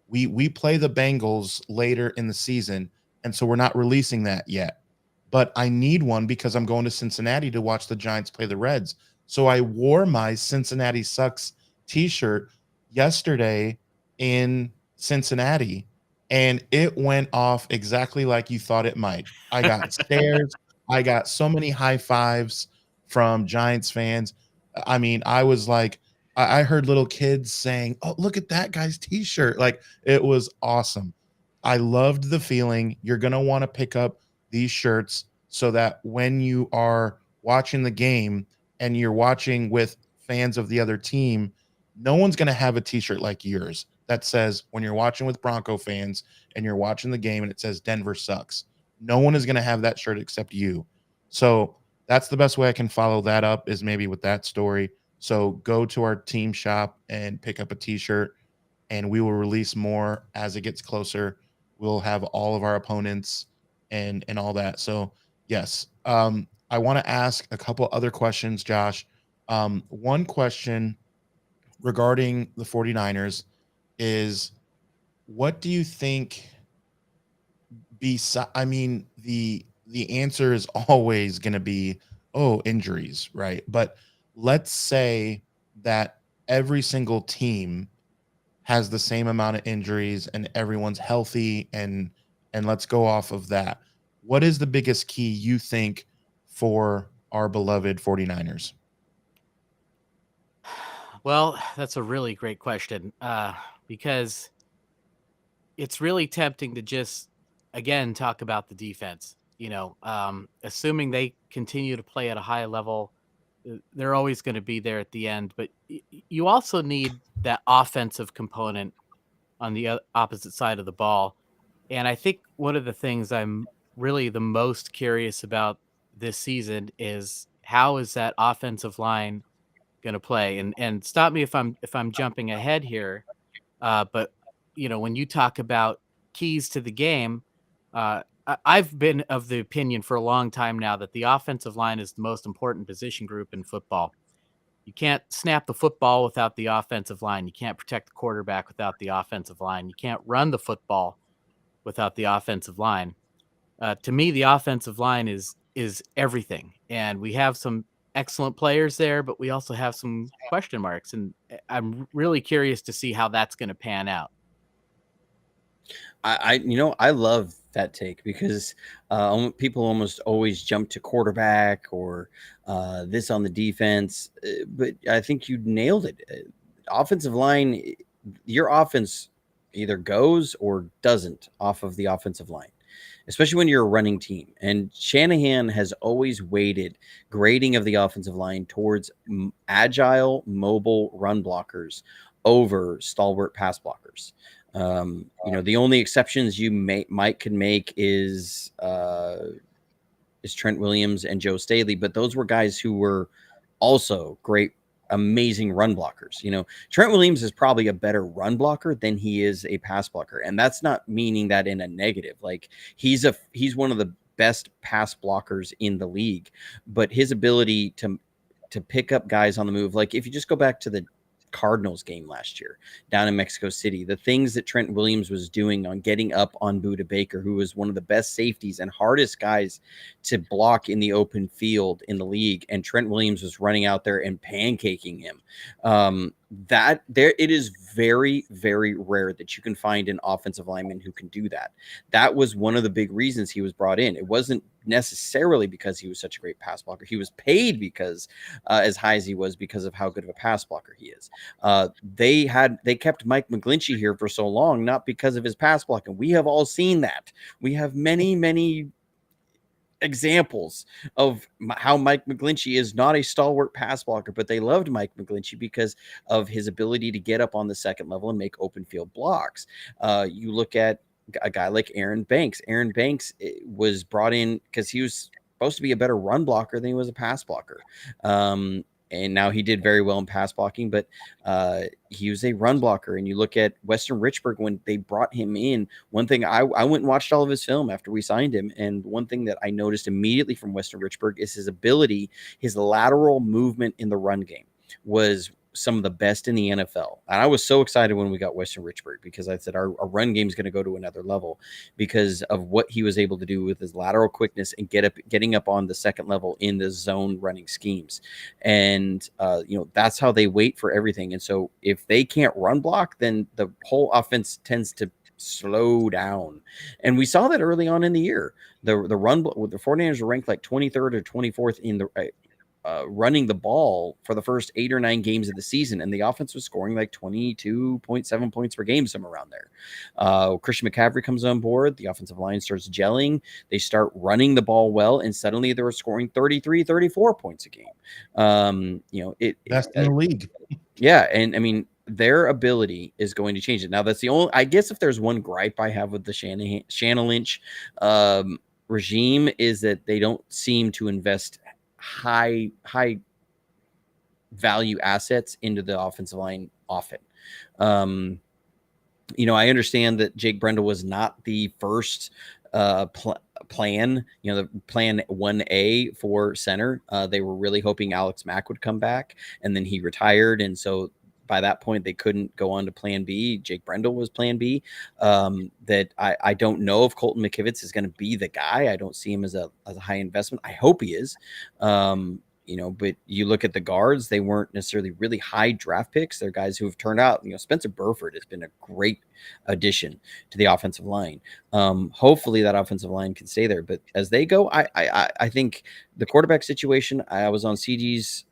we play the Bengals later in the season, and so we're not releasing that yet. But I need one because I'm going to Cincinnati to watch the Giants play the Reds. So I wore my Cincinnati Sucks t-shirt yesterday in Cincinnati, and it went off exactly like you thought it might. I got stares. I got so many high fives from Giants fans. I mean, I was like, I heard little kids saying, "Oh, look at that guy's t-shirt." Like, it was awesome. I loved the feeling. You're going to want to pick up these shirts so that when you are watching the game and you're watching with fans of the other team, no one's going to have a t-shirt like yours that says, when you're watching with Bronco fans and you're watching the game and it says Denver sucks. No one is going to have that shirt except you. So that's the best way I can follow that up, is maybe with that story. So go to our team shop and pick up a t-shirt, and we will release more as it gets closer. We'll have all of our opponents and all that. So yes, I want to ask a couple other questions, Josh. One question regarding the 49ers is, what do you think I mean, the answer is always going to be, injuries, right? But let's say that every single team has the same amount of injuries and everyone's healthy, and let's go off of that. What is the biggest key you think for our beloved 49ers? Well, that's a really great question, because it's really tempting to just, again, talk about the defense. Assuming they continue to play at a high level, they're always going to be there at the end. But you also need that offensive component on the opposite side of the ball. And I think one of the things I'm really the most curious about this season is, how is that offensive line going to play? And stop me if I'm jumping ahead here. But when you talk about keys to the game, I've been of the opinion for a long time now that the offensive line is the most important position group in football. You can't snap the football without the offensive line. You can't protect the quarterback without the offensive line. You can't run the football without the offensive line. To me, the offensive line is everything, and we have some excellent players there, but we also have some question marks, and I'm really curious to see how that's going to pan out. I love that take because people almost always jump to quarterback or this on the defense, but I think you nailed it. Offensive line, your offense either goes or doesn't off of the offensive line, especially when you're a running team. And Shanahan has always weighted grading of the offensive line towards agile, mobile run blockers over stalwart pass blockers. The only exceptions you might could make is Trent Williams and Joe Staley, but those were guys who were also great, amazing run blockers. Trent Williams is probably a better run blocker than he is a pass blocker, and that's not meaning that in a negative. Like he's one of the best pass blockers in the league, but his ability to pick up guys on the move, like if you just go back to the Cardinals game last year down in Mexico City, the things that Trent Williams was doing on getting up on Budda Baker, who was one of the best safeties and hardest guys to block in the open field in the league, and Trent Williams was running out there and pancaking him. It is very, very rare that you can find an offensive lineman who can do that. That was one of the big reasons he was brought in. It wasn't necessarily because he was such a great pass blocker. He was paid because as high as he was because of how good of a pass blocker he is. They kept Mike McGlinchey here for so long, not because of his pass blocking. We have all seen that. We have many, many examples of how Mike McGlinchey is not a stalwart pass blocker, but they loved Mike McGlinchey because of his ability to get up on the second level and make open field blocks. You look at a guy like Aaron Banks. Aaron Banks was brought in because he was supposed to be a better run blocker than he was a pass blocker. And now he did very well in pass blocking, but he was a run blocker. And you look at Weston Richburg when they brought him in. One thing I went and watched all of his film after we signed him, and one thing that I noticed immediately from Weston Richburg is his ability, his lateral movement in the run game was some of the best in the NFL. And I was so excited when we got Weston Richburg because I said our run game is going to go to another level because of what he was able to do with his lateral quickness and getting up on the second level in the zone running schemes. And, that's how they wait for everything. And so if they can't run block, then the whole offense tends to slow down. And we saw that early on in the year. The 49ers were ranked like 23rd or 24th in the running the ball for the first 8 or 9 games of the season, and the offense was scoring like 22.7 points per game, somewhere around there. Christian McCaffrey comes on board, the offensive line starts gelling, they start running the ball well, and suddenly they were scoring 33, 34 points a game. Best in the league. Yeah, and I mean, their ability is going to change it. Now, that's the only, I guess if there's one gripe I have with the Shannon Lynch regime is that they don't seem to invest high value assets into the offensive line often. I understand that Jake Brendel was not the first plan, the plan 1A for center. They were really hoping Alex Mack would come back, and then he retired. And so by that point, they couldn't go on to plan B. Jake Brendel was plan B. That I don't know if Colton McKivitz is going to be the guy. I don't see him as a high investment. I hope he is. But you look at the guards, they weren't necessarily really high draft picks. They're guys who have turned out, Spencer Burford has been a great addition to the offensive line. Hopefully that offensive line can stay there. But as they go, I think the quarterback situation, I was on CG's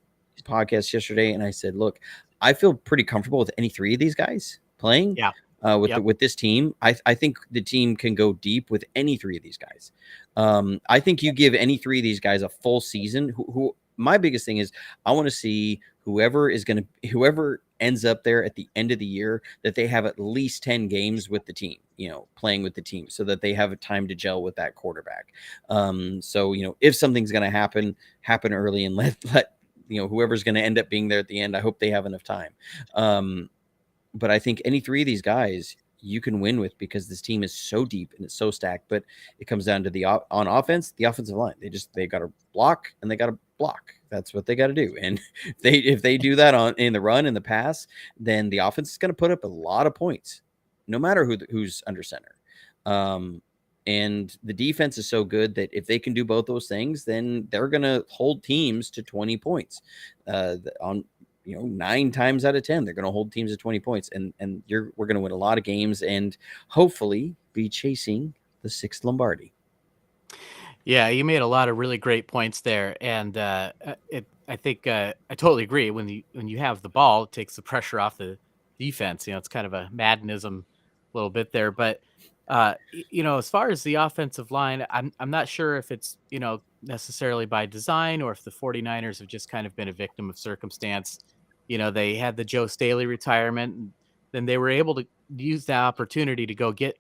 podcast yesterday and I said, look, I feel pretty comfortable with any 3 of these guys playing. Yeah. With this team, I think the team can go deep with any 3 of these guys. I think you give any 3 of these guys a full season. Who my biggest thing is, I want to see whoever ends up there at the end of the year, that they have at least 10 games with the team, playing with the team, so that they have a time to gel with that quarterback. So if something's going to happen early, and let whoever's going to end up being there at the end, I hope they have enough time. but I think any three of these guys you can win with because this team is so deep and it's so stacked. But it comes down to on offense, the offensive line. They got to block and they got to block. That's what they got to do. And if they do that in the run and the pass, then the offense is going to put up a lot of points, no matter who's under center. And the defense is so good that if they can do both those things, then they're going to hold teams to 20 points. 9 times out of 10, they're going to hold teams to 20 points, and we're going to win a lot of games and hopefully be chasing the 6th Lombardi. Yeah, you made a lot of really great points there, and I think I totally agree. When you have the ball, it takes the pressure off the defense. It's kind of a Maddenism a little bit there, but as far as the offensive line, I'm not sure if it's necessarily by design or if the 49ers have just kind of been a victim of circumstance. They had the Joe Staley retirement, and then they were able to use that opportunity to go get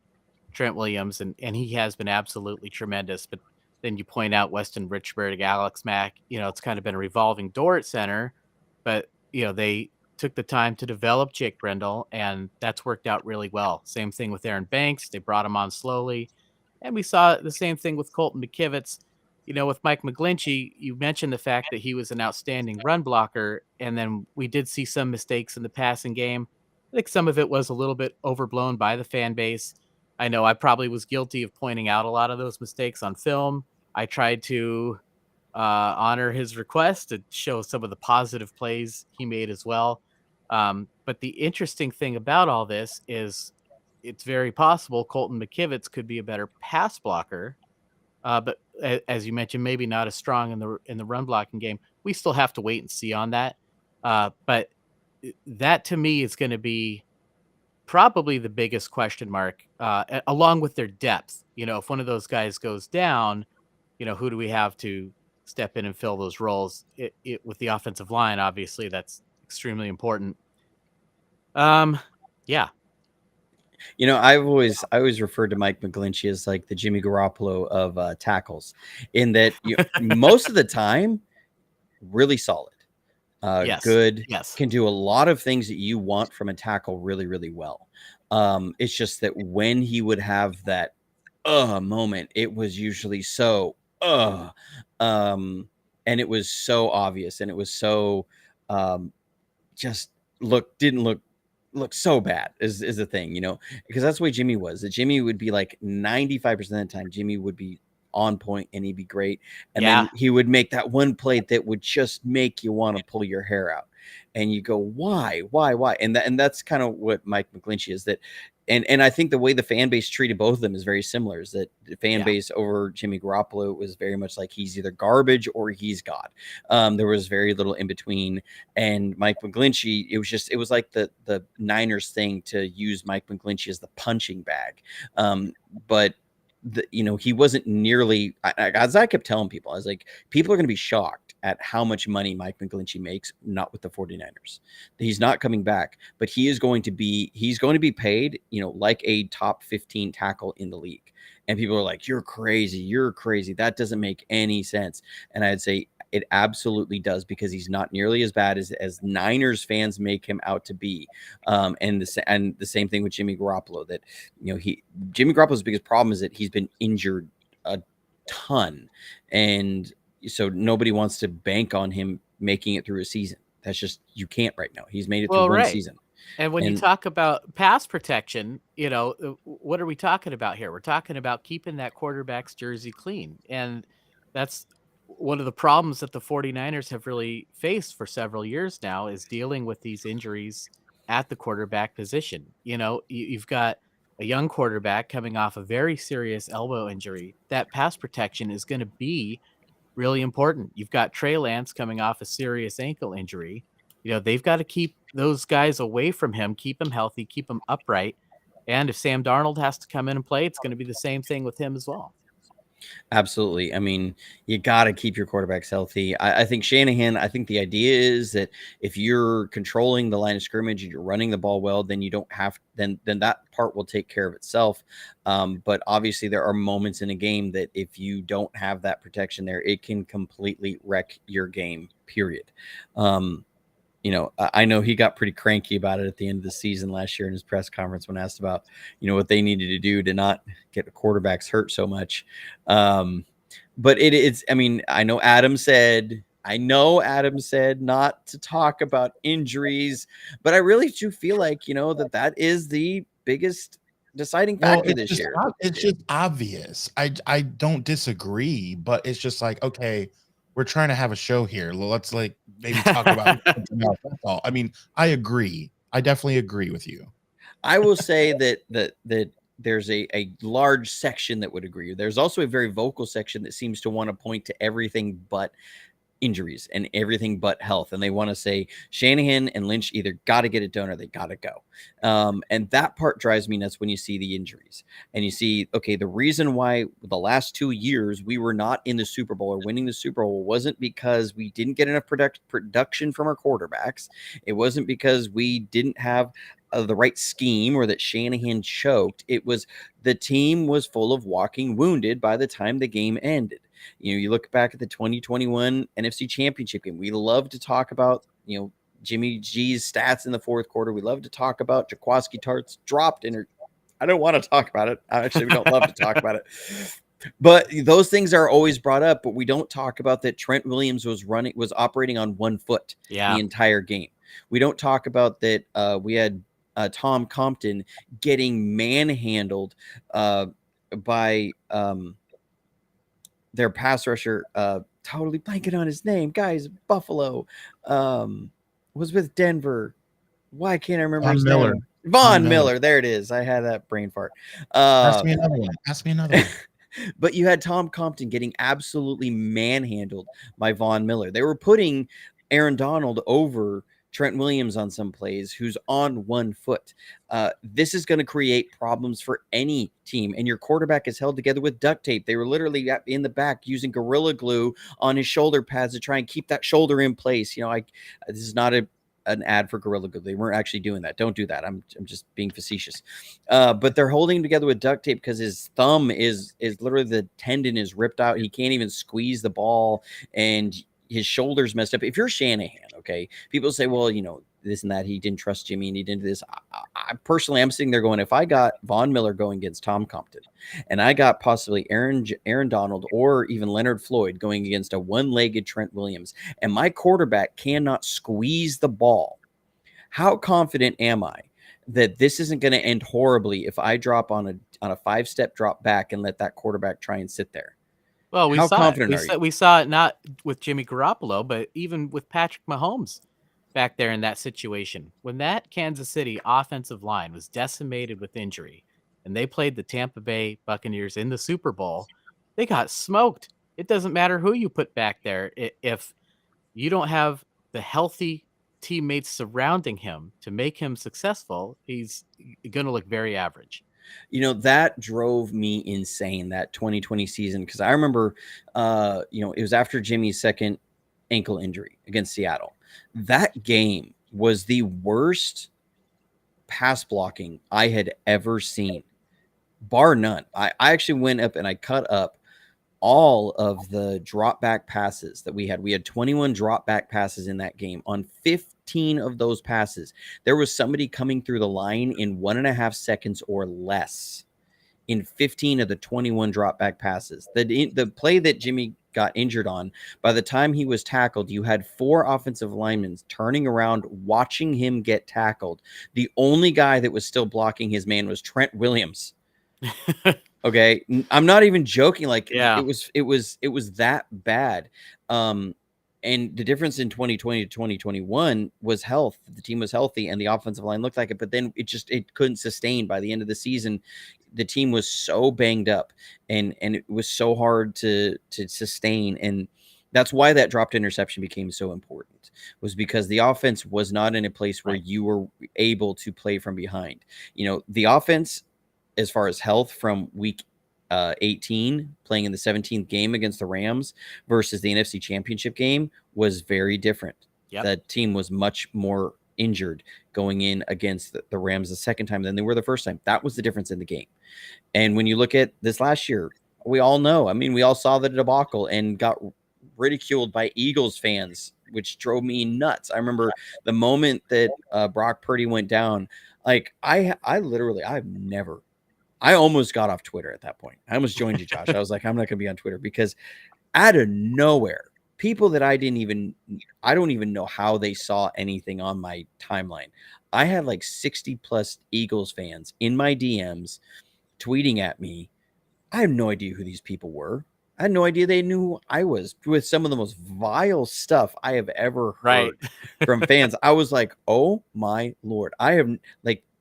Trent Williams, and he has been absolutely tremendous. But then you point out Weston Richburg, Alex Mack, it's kind of been a revolving door at center, but they took the time to develop Jake Brendel, and that's worked out really well. Same thing with Aaron Banks. They brought him on slowly. And we saw the same thing with Colton McKivitz. With Mike McGlinchey, you mentioned the fact that he was an outstanding run blocker, and then we did see some mistakes in the passing game. I think some of it was a little bit overblown by the fan base. I know I probably was guilty of pointing out a lot of those mistakes on film. I tried to honor his request to show some of the positive plays he made as well. But the interesting thing about all this is it's very possible Colton McKivitz could be a better pass blocker. But as you mentioned, maybe not as strong in the run blocking game. We still have to wait and see on that. But that to me is going to be probably the biggest question mark, along with their depth. If one of those guys goes down, who do we have to step in and fill those roles? With the offensive line, obviously, that's extremely important. Yeah. I always referred to Mike McGlinchey as like the Jimmy Garoppolo of tackles, in that most of the time, really solid, Yes. good, Yes. can do a lot of things that you want from a tackle really, really well. It's just that when he would have that moment, it was usually so and it was so obvious, and it was so just didn't look so bad is the thing, because that's the way Jimmy was. That Jimmy would be like 95% of the time, Jimmy would be on point and he'd be great. And then he would make that one play that would just make you want to pull your hair out. And you go, why? And that's kind of what Mike McGlinchey is. That, and I think the way the fan base treated both of them is very similar. Is that the fan base over Jimmy Garoppolo was very much like he's either garbage or he's God. There was very little in between. And Mike McGlinchey, it was like the Niners thing to use Mike McGlinchey as the punching bag. But he wasn't nearly, as I kept telling people, I was like, people are going to be shocked at how much money Mike McGlinchey makes, not with the 49ers. He's not coming back, but he's going to be paid, like a top 15 tackle in the league. And people are like, you're crazy. That doesn't make any sense. And I'd say it absolutely does, because he's not nearly as bad as Niners fans make him out to be. And the same thing with Jimmy Garoppolo, that, Jimmy Garoppolo's biggest problem is that he's been injured a ton. And so nobody wants to bank on him making it through a season. That's just, you can't right now. He's made it through one season. And when you talk about pass protection, what are we talking about here? We're talking about keeping that quarterback's jersey clean. And that's one of the problems that the 49ers have really faced for several years now, is dealing with these injuries at the quarterback position. You've got a young quarterback coming off a very serious elbow injury. That pass protection is going to be really important. You've got Trey Lance coming off a serious ankle injury. They've got to keep those guys away from him, keep him healthy, keep him upright. And if Sam Darnold has to come in and play, it's going to be the same thing with him as well. Absolutely. I mean, you got to keep your quarterbacks healthy. I think Shanahan, the idea is that if you're controlling the line of scrimmage and you're running the ball well, then you don't have, then that part will take care of itself. But obviously there are moments in a game that if you don't have that protection there, it can completely wreck your game, period. I know he got pretty cranky about it at the end of the season last year in his press conference when asked about, what they needed to do to not get the quarterbacks hurt so much. But it's, I mean, I know Adam said not to talk about injuries, but I really do feel like, that is the biggest deciding factor this year. It's just obvious. I don't disagree, but it's just like, okay, we're trying to have a show here. Let's like maybe talk about something else. That's all. I mean, I agree. I definitely agree with you. I will say that there's a large section that would agree. There's also a very vocal section that seems to want to point to everything but injuries and everything but health. And they want to say Shanahan and Lynch either got to get it done or they got to go. And that part drives me nuts when you see the injuries and you see, okay, the reason why the last 2 years we were not in the Super Bowl or winning the Super Bowl wasn't because we didn't get enough production from our quarterbacks. It wasn't because we didn't have the right scheme or that Shanahan choked. It was the team was full of walking wounded by the time the game ended. You look back at the 2021 NFC Championship game. We love to talk about, Jimmy G's stats in the fourth quarter. We love to talk about Jaquiski Tartt's dropped in. I don't want to talk about it. Actually, we don't love to talk about it. But those things are always brought up, but we don't talk about that Trent Williams was operating on one foot the entire game. We don't talk about that we had Tom Compton getting manhandled by their pass rusher, totally blanking on his name. Guys, Buffalo was with Denver. Why can't I remember his name? Von Miller. There it is. I had that brain fart. Ask me another one. But you had Tom Compton getting absolutely manhandled by Von Miller. They were putting Aaron Donald over Trent Williams on some plays who's on one foot. This is going to create problems for any team. And your quarterback is held together with duct tape. They were literally in the back using Gorilla Glue on his shoulder pads to try and keep that shoulder in place. This is not an ad for Gorilla Glue. They weren't actually doing that. Don't do that. I'm just being facetious. But they're holding him together with duct tape because his thumb is literally, the tendon is ripped out. He can't even squeeze the ball, and his shoulder's messed up. If you're Shanahan, okay, people say, well, this and that, he didn't trust Jimmy and he didn't do this. I personally, I'm sitting there going, if I got Von Miller going against Tom Compton and I got possibly Aaron Donald or even Leonard Floyd going against a one-legged Trent Williams, and my quarterback cannot squeeze the ball, how confident am I that this isn't going to end horribly if I drop on a 5-step drop back and let that quarterback try and sit there? Well, we saw it not with Jimmy Garoppolo, but even with Patrick Mahomes back there in that situation. When that Kansas City offensive line was decimated with injury and they played the Tampa Bay Buccaneers in the Super Bowl, they got smoked. It doesn't matter who you put back there. If you don't have the healthy teammates surrounding him to make him successful, he's going to look very average. That drove me insane, that 2020 season, because I remember, it was after Jimmy's second ankle injury against Seattle. That game was the worst pass blocking I had ever seen, bar none. I actually went up and I cut up all of the drop back passes that we had. We had 21 drop back passes in that game. On 15 of those passes, there was somebody coming through the line in 1.5 seconds or less in 15 of the 21 drop back passes. The play that Jimmy got injured on, by the time he was tackled, you had 4 offensive linemen turning around, watching him get tackled. The only guy that was still blocking his man was Trent Williams. Okay, I'm not even joking. It was that bad. And the difference in 2020 to 2021 was health. The team was healthy and the offensive line looked like it, but then it couldn't sustain. By the end of the season, the team was so banged up and it was so hard to sustain. And that's why that dropped interception became so important, was because the offense was not in a place where you were able to play from behind. The offense, as far as health, from week 18 playing in the 17th game against the Rams versus the NFC Championship game was very different. The team was much more injured going in against the Rams the second time than they were the first time. That was the difference in the game. And when you look at this last year, we all know, we all saw the debacle and got ridiculed by Eagles fans which drove me nuts. I remember the moment that Brock Purdy went down. Like I almost got off Twitter at that point. I almost joined you, Josh. I was like, I'm not going to be on Twitter because out of nowhere, people that I don't even know how they saw anything on my timeline. I had like 60 plus Eagles fans in my DMs tweeting at me. I have no idea who these people were. I had no idea they knew who I was, with some of the most vile stuff I have ever heard from fans. I was like, oh my Lord.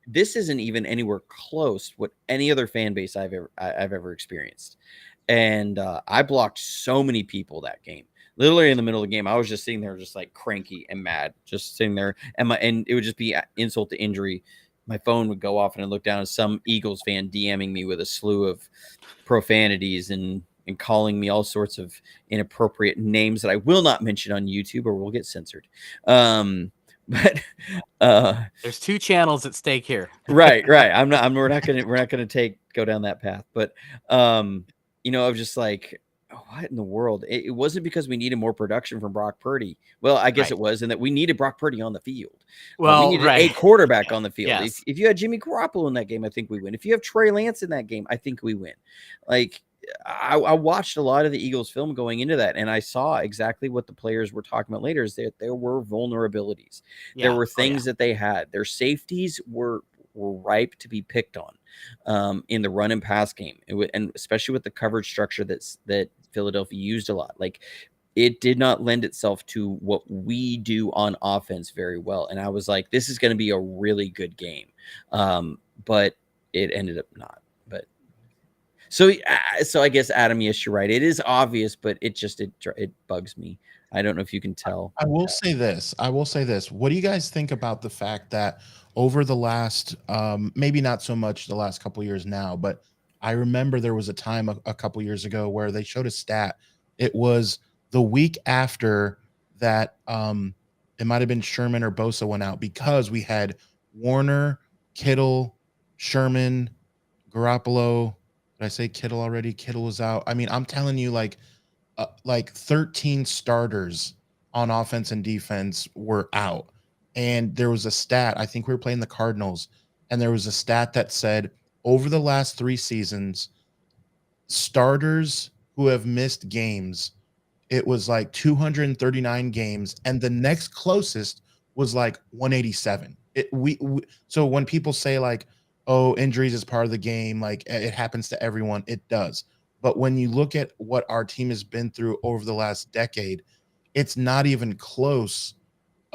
This isn't even anywhere close what any other fan base I've ever experienced. And I blocked so many people that game. Literally in the middle of the game, I was just sitting there, just like cranky and mad, just sitting there, and it would just be insult to injury. My phone would go off, and I look down at some Eagles fan DMing me with a slew of profanities and calling me all sorts of inappropriate names that I will not mention on YouTube or will get censored. But there's 2 channels at stake here. right. We're not gonna go down that path. But I was just like, what in the world? It wasn't because we needed more production from Brock Purdy. Well, I guess it was, and that we needed Brock Purdy on the field. Well, we needed a quarterback on the field. Yes. If you had Jimmy Garoppolo in that game, I think we win. If you have Trey Lance in that game, I think we win. Like, I watched a lot of the Eagles film going into that, and I saw exactly what the players were talking about later, is that there were vulnerabilities. There were things that they had. Their safeties were ripe to be picked on in the run and pass game, and especially with the coverage structure that Philadelphia used a lot. Like, it did not lend itself to what we do on offense very well. And I was like, this is going to be a really good game. But it ended up not. But so I guess, Adam, yes, you're right. It is obvious, but it bugs me. I don't know if you can tell. I will say this. What do you guys think about the fact that over the last, maybe not so much the last couple of years now, but I remember there was a time a couple years ago where they showed a stat. It was the week after that. It might have been Sherman or Bosa went out, because we had Warner, Kittle, Sherman, Garoppolo. Did I say Kittle already? Kittle was out. I mean, I'm telling you, like 13 starters on offense and defense were out. And there was a stat, I think we were playing the Cardinals, and there was a stat that said over the last 3 seasons, starters who have missed games, it was like 239 games, and the next closest was like 187. So when people say like, oh, injuries is part of the game, like it happens to everyone, it does. But when you look at what our team has been through over the last decade, it's not even close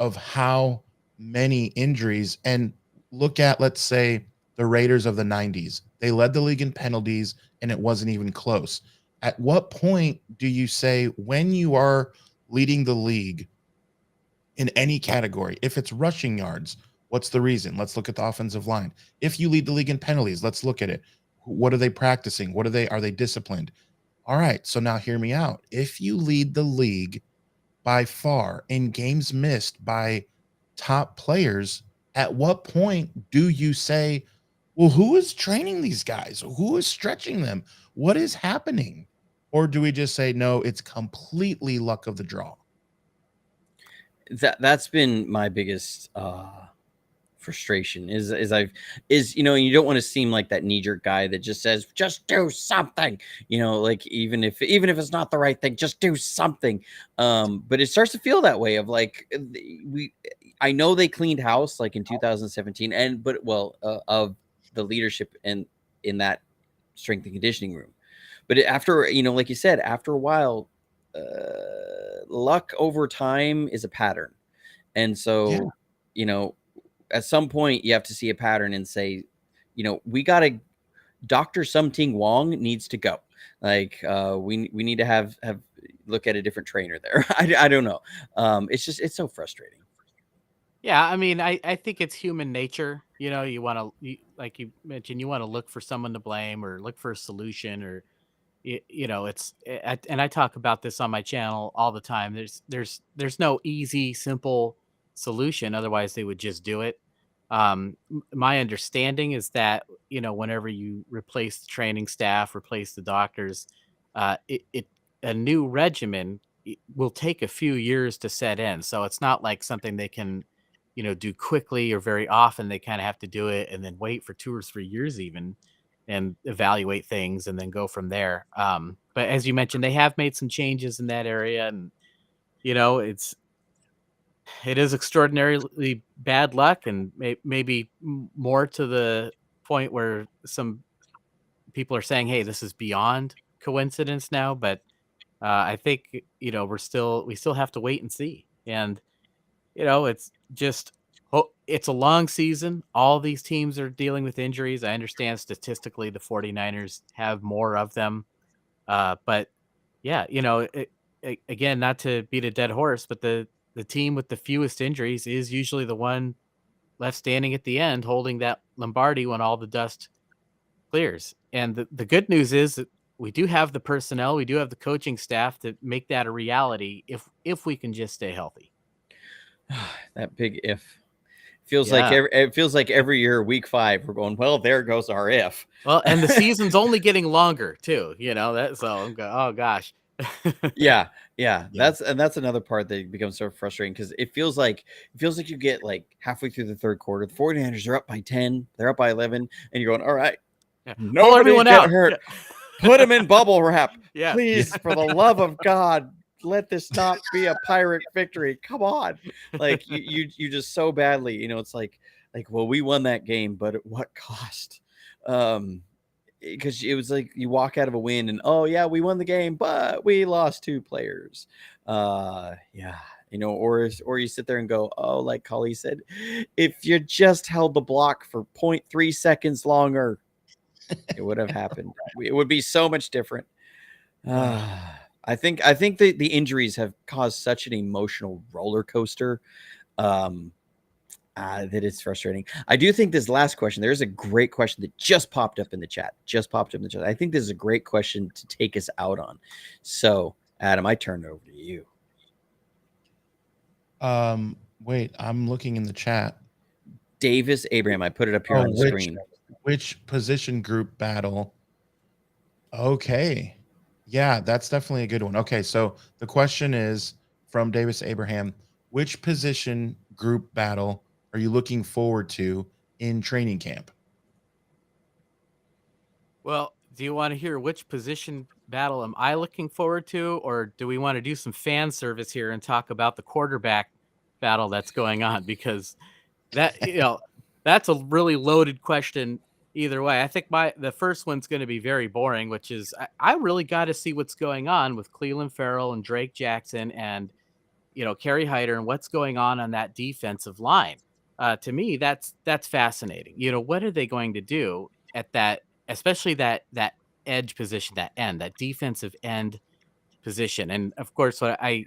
of how many injuries. And look at, let's say, the Raiders of the 90s. They led the league in penalties, and it wasn't even close. At what point do you say, when you are leading the league in any category, if it's rushing yards, what's the reason? Let's look at the offensive line. If you lead the league in penalties, let's look at it. What are they practicing? Are they disciplined? All right, so now hear me out. If you lead the league by far in games missed by top players, at what point do you say, well, who is training these guys? Who is stretching them? What is happening? Or do we just say, no, it's completely luck of the draw? That's been my biggest frustration is you don't want to seem like that knee-jerk guy that just says, just do something, like even if it's not the right thing, just do something. But it starts to feel that way of like, I know they cleaned house like in 2017 of the leadership and in that strength and conditioning room. But after, like you said, after a while, luck over time is a pattern. And so, at some point you have to see a pattern and say, we got to, Dr. Something Wong needs to go. Like, we need to have look at a different trainer there. I don't know. It's so frustrating. Yeah, I mean, I think it's human nature. You want to, like you mentioned, you want to look for someone to blame or look for a solution, or and I talk about this on my channel all the time. There's no easy, simple solution. Otherwise, they would just do it. My understanding is that whenever you replace the training staff, replace the doctors, a new regimen will take a few years to set in. So it's not like something they can, do quickly or very often. They kind of have to do it and then wait for 2 or 3 years even and evaluate things and then go from there. But as you mentioned, they have made some changes in that area, and you know, it is extraordinarily bad luck, and maybe more to the point where some people are saying, "Hey, this is beyond coincidence now." But I think we still have to wait and see. And it's just it's a long season. All these teams are dealing with injuries. I understand statistically the 49ers have more of them, but yeah, again, not to beat a dead horse, but the team with the fewest injuries is usually the one left standing at the end, holding that Lombardi when all the dust clears. And the good news is that we do have the personnel, we do have the coaching staff to make that a reality if we can just stay healthy. That big if. Feels Yeah. it feels like every year, week 5, we're going, well, there goes our if. Well, and the season's only getting longer too, so I'm going, oh gosh. Yeah. That's another part that becomes so frustrating, because it feels like you get like halfway through the third quarter, the 49ers are up by 10, they're up by 11, and you're going, all right, pull everyone get out. hurt. Yeah. Put them in bubble wrap. Yeah. Please, for the love of God, let this not be a Pirate victory. Come on. Like you just so badly, it's like, well, we won that game, but at what cost? Because it was like you walk out of a win and, oh yeah, we won the game, but we lost 2 players. Yeah. Or you sit there and go, oh, like Collie said, if you just held the block for 0.3 seconds longer, it would have happened. It would be so much different. I think the injuries have caused such an emotional roller coaster that it's frustrating. I do think this last question, there's a great question that just popped up in the chat. I think this is a great question to take us out on. So, Adam, I turn it over to you. Wait, I'm looking in the chat. Davis Abraham, I put it up here on the screen. Which position group battle? Okay. Yeah, that's definitely a good one. Okay, so the question is from Davis Abraham, which position group battle are you looking forward to in training camp? Well, do you want to hear which position battle am I looking forward to, or do we want to do some fan service here and talk about the quarterback battle that's going on? Because that, that's a really loaded question either way. I think the first one's going to be very boring, which is I really got to see what's going on with Cleveland Farrell and Drake Jackson and, Kerry Hyder and what's going on that defensive line. To me, that's fascinating. What are they going to do at that, especially that edge position, that defensive end position? And of course, what I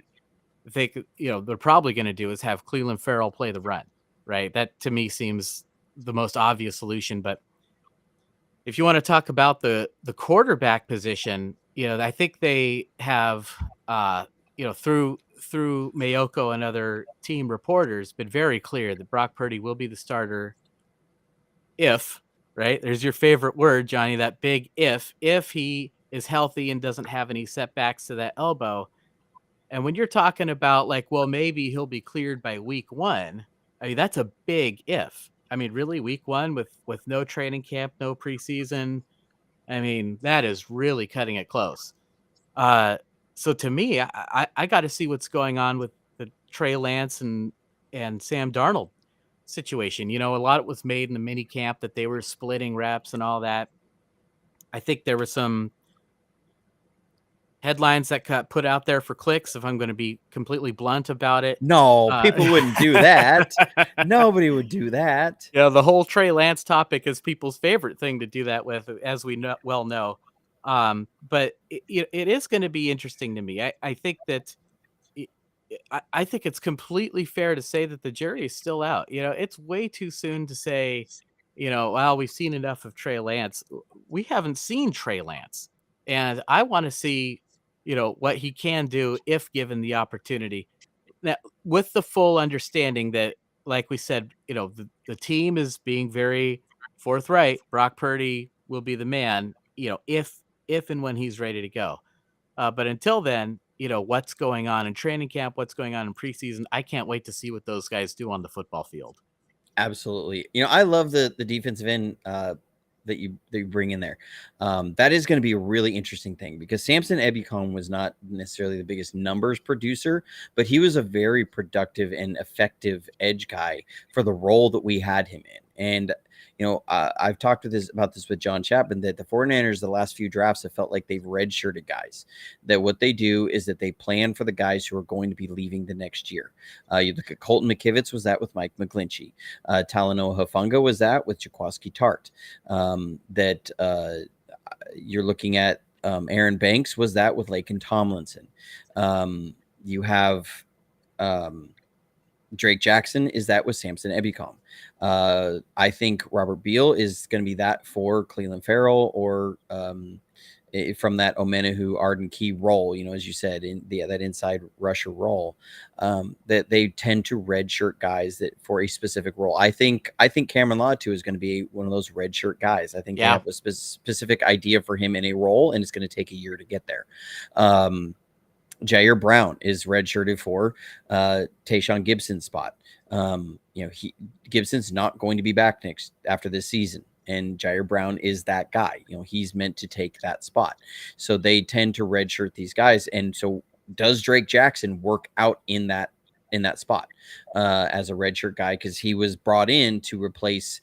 think, they're probably going to do is have Cleveland Farrell play the run, right? That to me seems the most obvious solution. But if you want to talk about the quarterback position, I think they have, through Mayoko and other team reporters, been very clear that Brock Purdy will be the starter if, right? There's your favorite word, Johnny, that big if he is healthy and doesn't have any setbacks to that elbow. And when you're talking about like, well, maybe he'll be cleared by week 1, I mean, that's a big if. I mean, really, week 1 with no training camp, no preseason. I mean, that is really cutting it close. So to me, I got to see what's going on with the Trey Lance and Sam Darnold situation. A lot was made in the mini camp that they were splitting reps and all that. I think there were some headlines that got put out there for clicks, if I'm going to be completely blunt about it. No, people wouldn't do that. Nobody would do that. Yeah, the whole Trey Lance topic is people's favorite thing to do that with, as we well know. But it is going to be interesting to me. I think that I think it's completely fair to say that the jury is still out. It's way too soon to say, well, we've seen enough of Trey Lance. We haven't seen Trey Lance, and I want to see, what he can do if given the opportunity. Now, with the full understanding that, like we said, the team is being very forthright. Brock Purdy will be the man, if and when he's ready to go. But until then, what's going on in training camp, what's going on in preseason. I can't wait to see what those guys do on the football field. Absolutely. I love the defensive end that you bring in there. That is going to be a really interesting thing, because Samson Ebukam was not necessarily the biggest numbers producer, but he was a very productive and effective edge guy for the role that we had him in. And I've talked about this with John Chapman, that the 49ers, the last few drafts, have felt like they've redshirted guys. That what they do is that they plan for the guys who are going to be leaving the next year. You look at Colton McKivitz, was that with Mike McGlinchey. Talanoa Hufanga was that with Jaquaski Tart. You're looking at Aaron Banks, was that with Laken Tomlinson. You have Drake Jackson, is that with Samson Ebukam. I think Robert Beal is going to be that for Cleveland Farrell, or from that Omenahu Arden Key role, as you said, in that inside rusher role, that they tend to redshirt guys that for a specific role. I think Cameron Latu is going to be one of those redshirt guys. I think they have a specific idea for him in a role, and it's going to take a year to get there. Jair Brown is redshirted for Tayshaun Gibson's spot. Gibson's not going to be back after this season, and Jair Brown is that guy. He's meant to take that spot. So they tend to redshirt these guys. And so does Drake Jackson work out in that spot as a redshirt guy? Because he was brought in to replace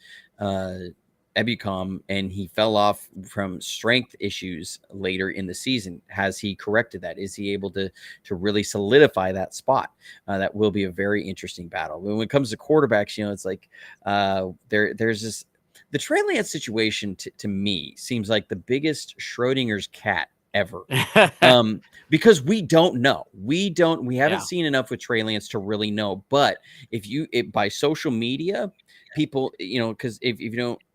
Ebukam, and he fell off from strength issues later in the season. Has he corrected that? Is he able to really solidify that spot? That will be a very interesting battle. When it comes to quarterbacks, it's like there's this, the Trey Lance situation to me seems like the biggest Schrodinger's cat ever. Because we don't know. We haven't seen enough with Trey Lance to really know. But by social media, people, because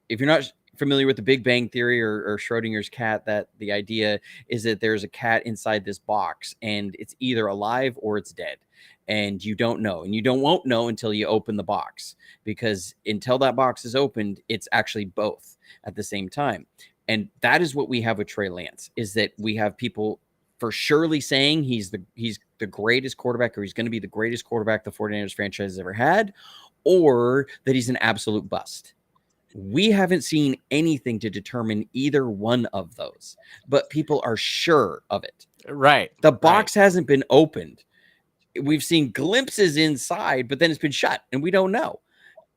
if you're not familiar with the Big Bang Theory or Schrodinger's cat, that the idea is that there's a cat inside this box, and it's either alive or it's dead, and you don't know, and won't know until you open the box, because until that box is opened, it's actually both at the same time. And that is what we have with Trey Lance, is that we have people for surely saying he's the greatest quarterback, or he's going to be the greatest quarterback the 49ers franchise has ever had, or that he's an absolute bust. We haven't seen anything to determine either one of those, but people are sure of it. Right. The box hasn't been opened. We've seen glimpses inside, but then it's been shut, and we don't know.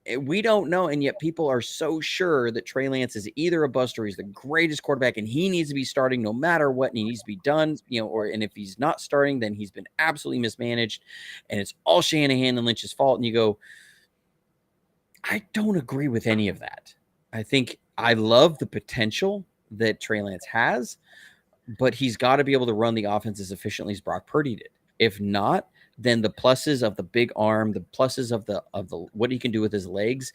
And yet people are so sure that Trey Lance is either a bust or he's the greatest quarterback, and he needs to be starting no matter what, and he needs to be done, and if he's not starting, then he's been absolutely mismanaged, and it's all Shanahan and Lynch's fault. And you go, I don't agree with any of that. I think I love the potential that Trey Lance has, but he's got to be able to run the offense as efficiently as Brock Purdy did. If not, then the pluses of the big arm, the pluses of the what he can do with his legs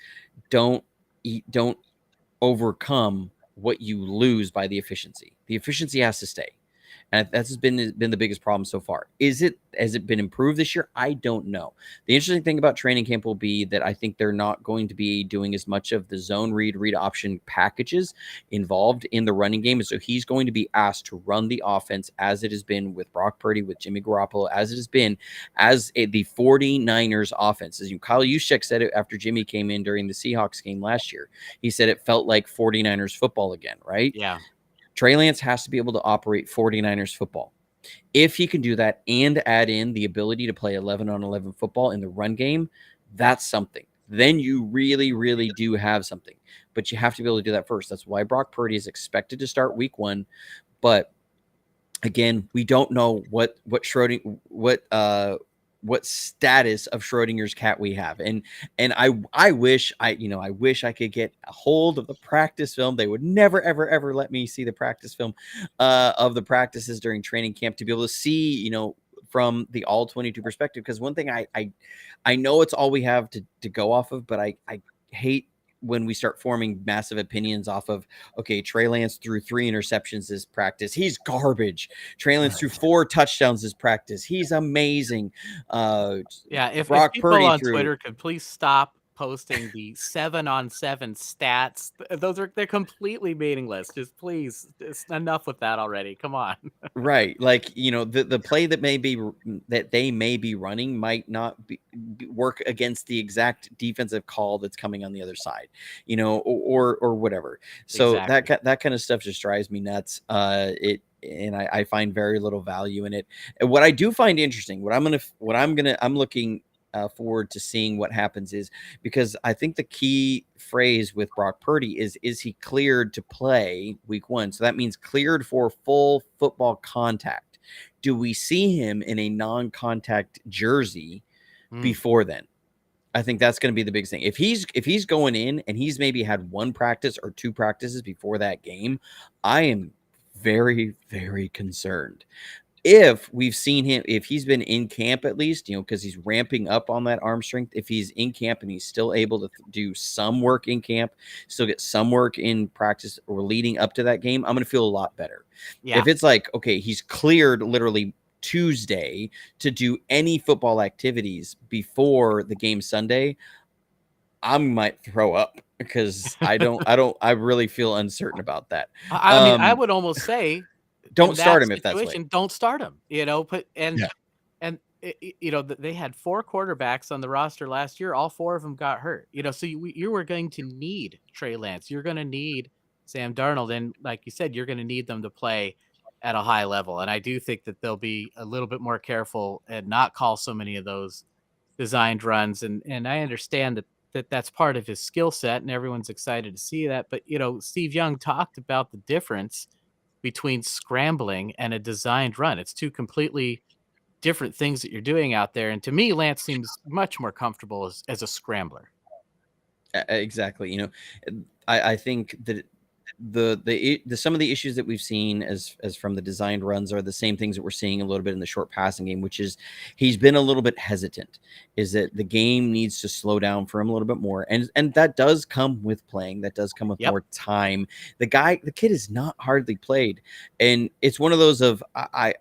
don't overcome what you lose by the efficiency. The efficiency has to stay. And that's been the biggest problem so far. Has it been improved this year? I don't know. The interesting thing about training camp will be that I think they're not going to be doing as much of the zone read option packages involved in the running game. And so he's going to be asked to run the offense as it has been with Brock Purdy, with Jimmy Garoppolo, as it has been the 49ers offense. As Kyle Juszczyk said it after Jimmy came in during the Seahawks game last year. He said it felt like 49ers football again, right? Yeah. Trey Lance has to be able to operate 49ers football. If he can do that and add in the ability to play 11-on-11 football in the run game, that's something. Then you really, really do have something. But you have to be able to do that first. That's why Brock Purdy is expected to start week 1. But again, we don't know what status of Schrodinger's cat we have. And I wish I could get a hold of the practice film. They would never, ever, ever let me see the practice film of the practices during training camp to be able to see, from the all 22 perspective. Because one thing I know it's all we have to go off of, but I hate when we start forming massive opinions off of, okay, Trey Lance threw 3 interceptions this practice, he's garbage. Trey Lance threw 4 touchdowns this practice, he's amazing. If Brock people Purdy on Twitter could please stop posting the 7-on-7 stats. They're completely meaningless. Just please, just enough with that already. Come on. Right. Like, the play that they may be running might not work against the exact defensive call that's coming on the other side, or whatever. So Exactly. that kind of stuff just drives me nuts. And I find very little value in it. And what I do find interesting, I'm looking forward to seeing what happens is, because I think the key phrase with Brock Purdy is he cleared to play week 1? So that means cleared for full football contact. Do we see him in a non-contact jersey before then? I think that's going to be the biggest thing. If he's going in and he's maybe had 1 practice or 2 practices before that game, I am very, very concerned. If we've seen him, if he's been in camp at least, because he's ramping up on that arm strength, if he's in camp and he's still able to do some work in camp, still get some work in practice or leading up to that game, I'm going to feel a lot better. Yeah. If it's like, okay, he's cleared literally Tuesday to do any football activities before the game Sunday, I might throw up because I really feel uncertain about that. I mean, I would almost say, don't start him if that's right. Don't start him, they had 4 quarterbacks on the roster last year. All 4 of them got hurt, so you were going to need Trey Lance. You're going to need Sam Darnold. And like you said, you're going to need them to play at a high level. And I do think that they'll be a little bit more careful and not call so many of those designed runs. And I understand that's part of his skill set and everyone's excited to see that. But, Steve Young talked about the difference between scrambling and a designed run. It's 2 completely different things that you're doing out there. And to me, Lance seems much more comfortable as a scrambler. Exactly. I think that the some of the issues that we've seen as from the designed runs are the same things that we're seeing a little bit in the short passing game, which is he's been a little bit hesitant. Is that the game needs to slow down for him a little bit more, and that does come with playing. That does come with more time. The kid is not hardly played, and it's one of those of I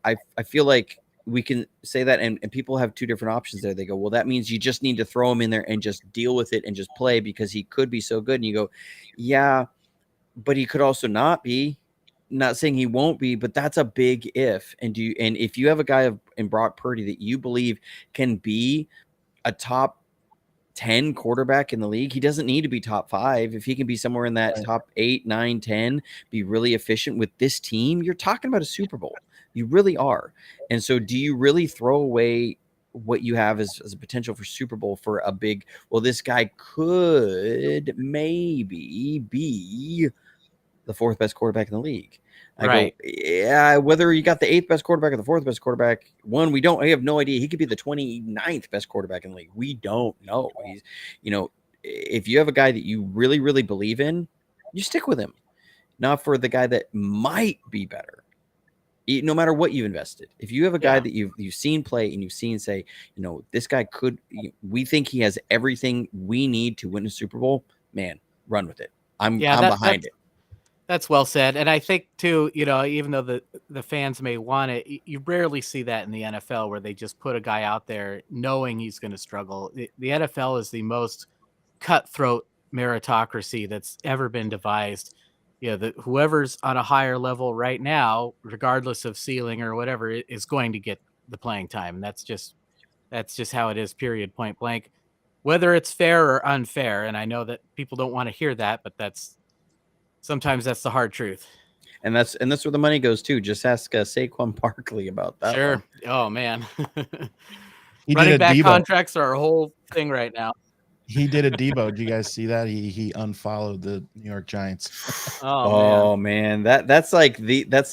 feel like we can say that, and people have 2 different options there. They go, well, that means you just need to throw him in there and just deal with it and just play because he could be so good. And you go, yeah, but he could also not be. Not saying he won't be, but that's a big if. And if you have a guy in Brock Purdy that you believe can be a top 10 quarterback in the league, he doesn't need to be top 5. If he can be somewhere in that top 8, 9, 10, be really efficient with this team, you're talking about a Super Bowl. You really are. And so do you really throw away what you have as a potential for Super Bowl for a big, well, this guy could maybe be the 4th best quarterback in the league? I go, yeah, whether you got the 8th best quarterback or the 4th best quarterback, we have no idea. He could be the 29th best quarterback in the league. We don't know. He's, if you have a guy that you really, really believe in, you stick with him, not for the guy that might be better. No matter what you've invested, if you have a guy that you've seen play and you've seen say, this guy we think he has everything we need to win a Super Bowl, man, run with it. I'm behind it. That's well said. And I think too, even though the fans may want it, you rarely see that in the NFL where they just put a guy out there knowing he's going to struggle. The NFL is the most cutthroat meritocracy that's ever been devised. Whoever's on a higher level right now, regardless of ceiling or whatever, is going to get the playing time. And that's just how it is, period, point blank, whether it's fair or unfair. And I know that people don't want to hear that, but sometimes that's the hard truth. And that's where the money goes too. Just ask Saquon Barkley about that. Sure. One. Oh man. Running back contracts are a whole thing right now. He did a Debo. Did you guys see that? He unfollowed the New York Giants. Oh man. That's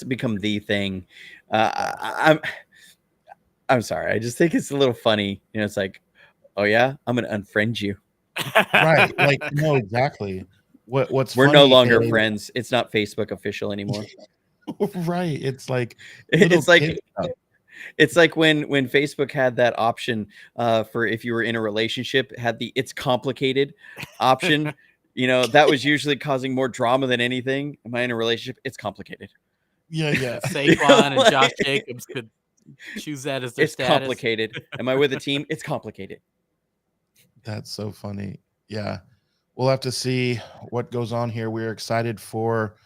become the thing. I'm sorry. I just think it's a little funny. It's like, oh yeah, I'm gonna unfriend you. Right. Like, no, exactly. We're no longer friends. It's not Facebook official anymore. Right. It's like it's like when Facebook had that option for if you were in a relationship, had the "it's complicated" option. That was usually causing more drama than anything. Am I in a relationship? It's complicated. Yeah. Saquon and Josh Jacobs could choose that as their status. It's complicated. Am I with a team? It's complicated. That's so funny. Yeah. We'll have to see what goes on here. We're excited for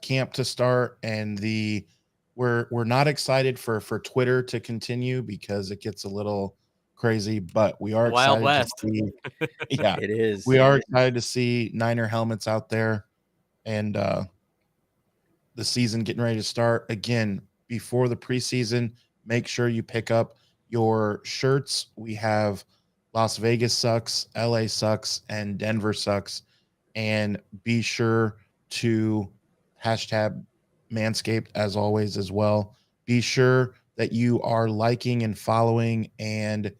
camp to start, and we're not excited for Twitter to continue because it gets a little crazy, but we are The Wild excited to West. see. Yeah, It is. we are excited to see Niner helmets out there, and the season getting ready to start again. Before the preseason, make sure you pick up your shirts. We have Las Vegas sucks, LA sucks, and Denver sucks. And be sure to hashtag Manscaped as always as well. Be sure that you are liking and following, and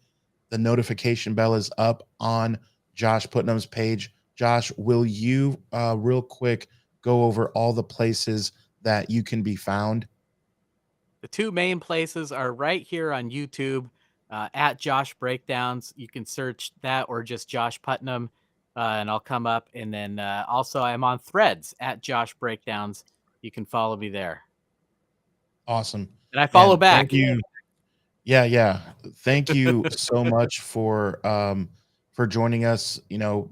the notification bell is up on Josh Putnam's page. Josh, will you real quick go over all the places that you can be found? The two main places are right here on YouTube, at Josh Breakdowns. You can search that or just Josh Putnam, and I'll come up. And then also I'm on Threads at Josh Breakdowns. You can follow me there. Awesome. And I follow And back. thank you. Yeah. Thank you so much for joining us. You know,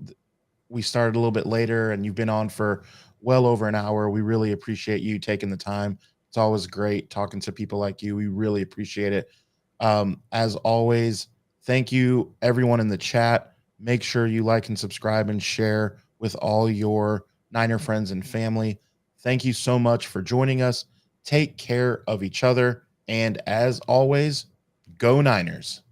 we started a little bit later and you've been on for well over an hour. We really appreciate you taking the time. It's always great talking to people like you. We really appreciate it. As always, thank you everyone in the chat. Make sure you like and subscribe and share with all your Niner friends and family. Thank you so much for joining us. Take care of each other. And as always, go Niners.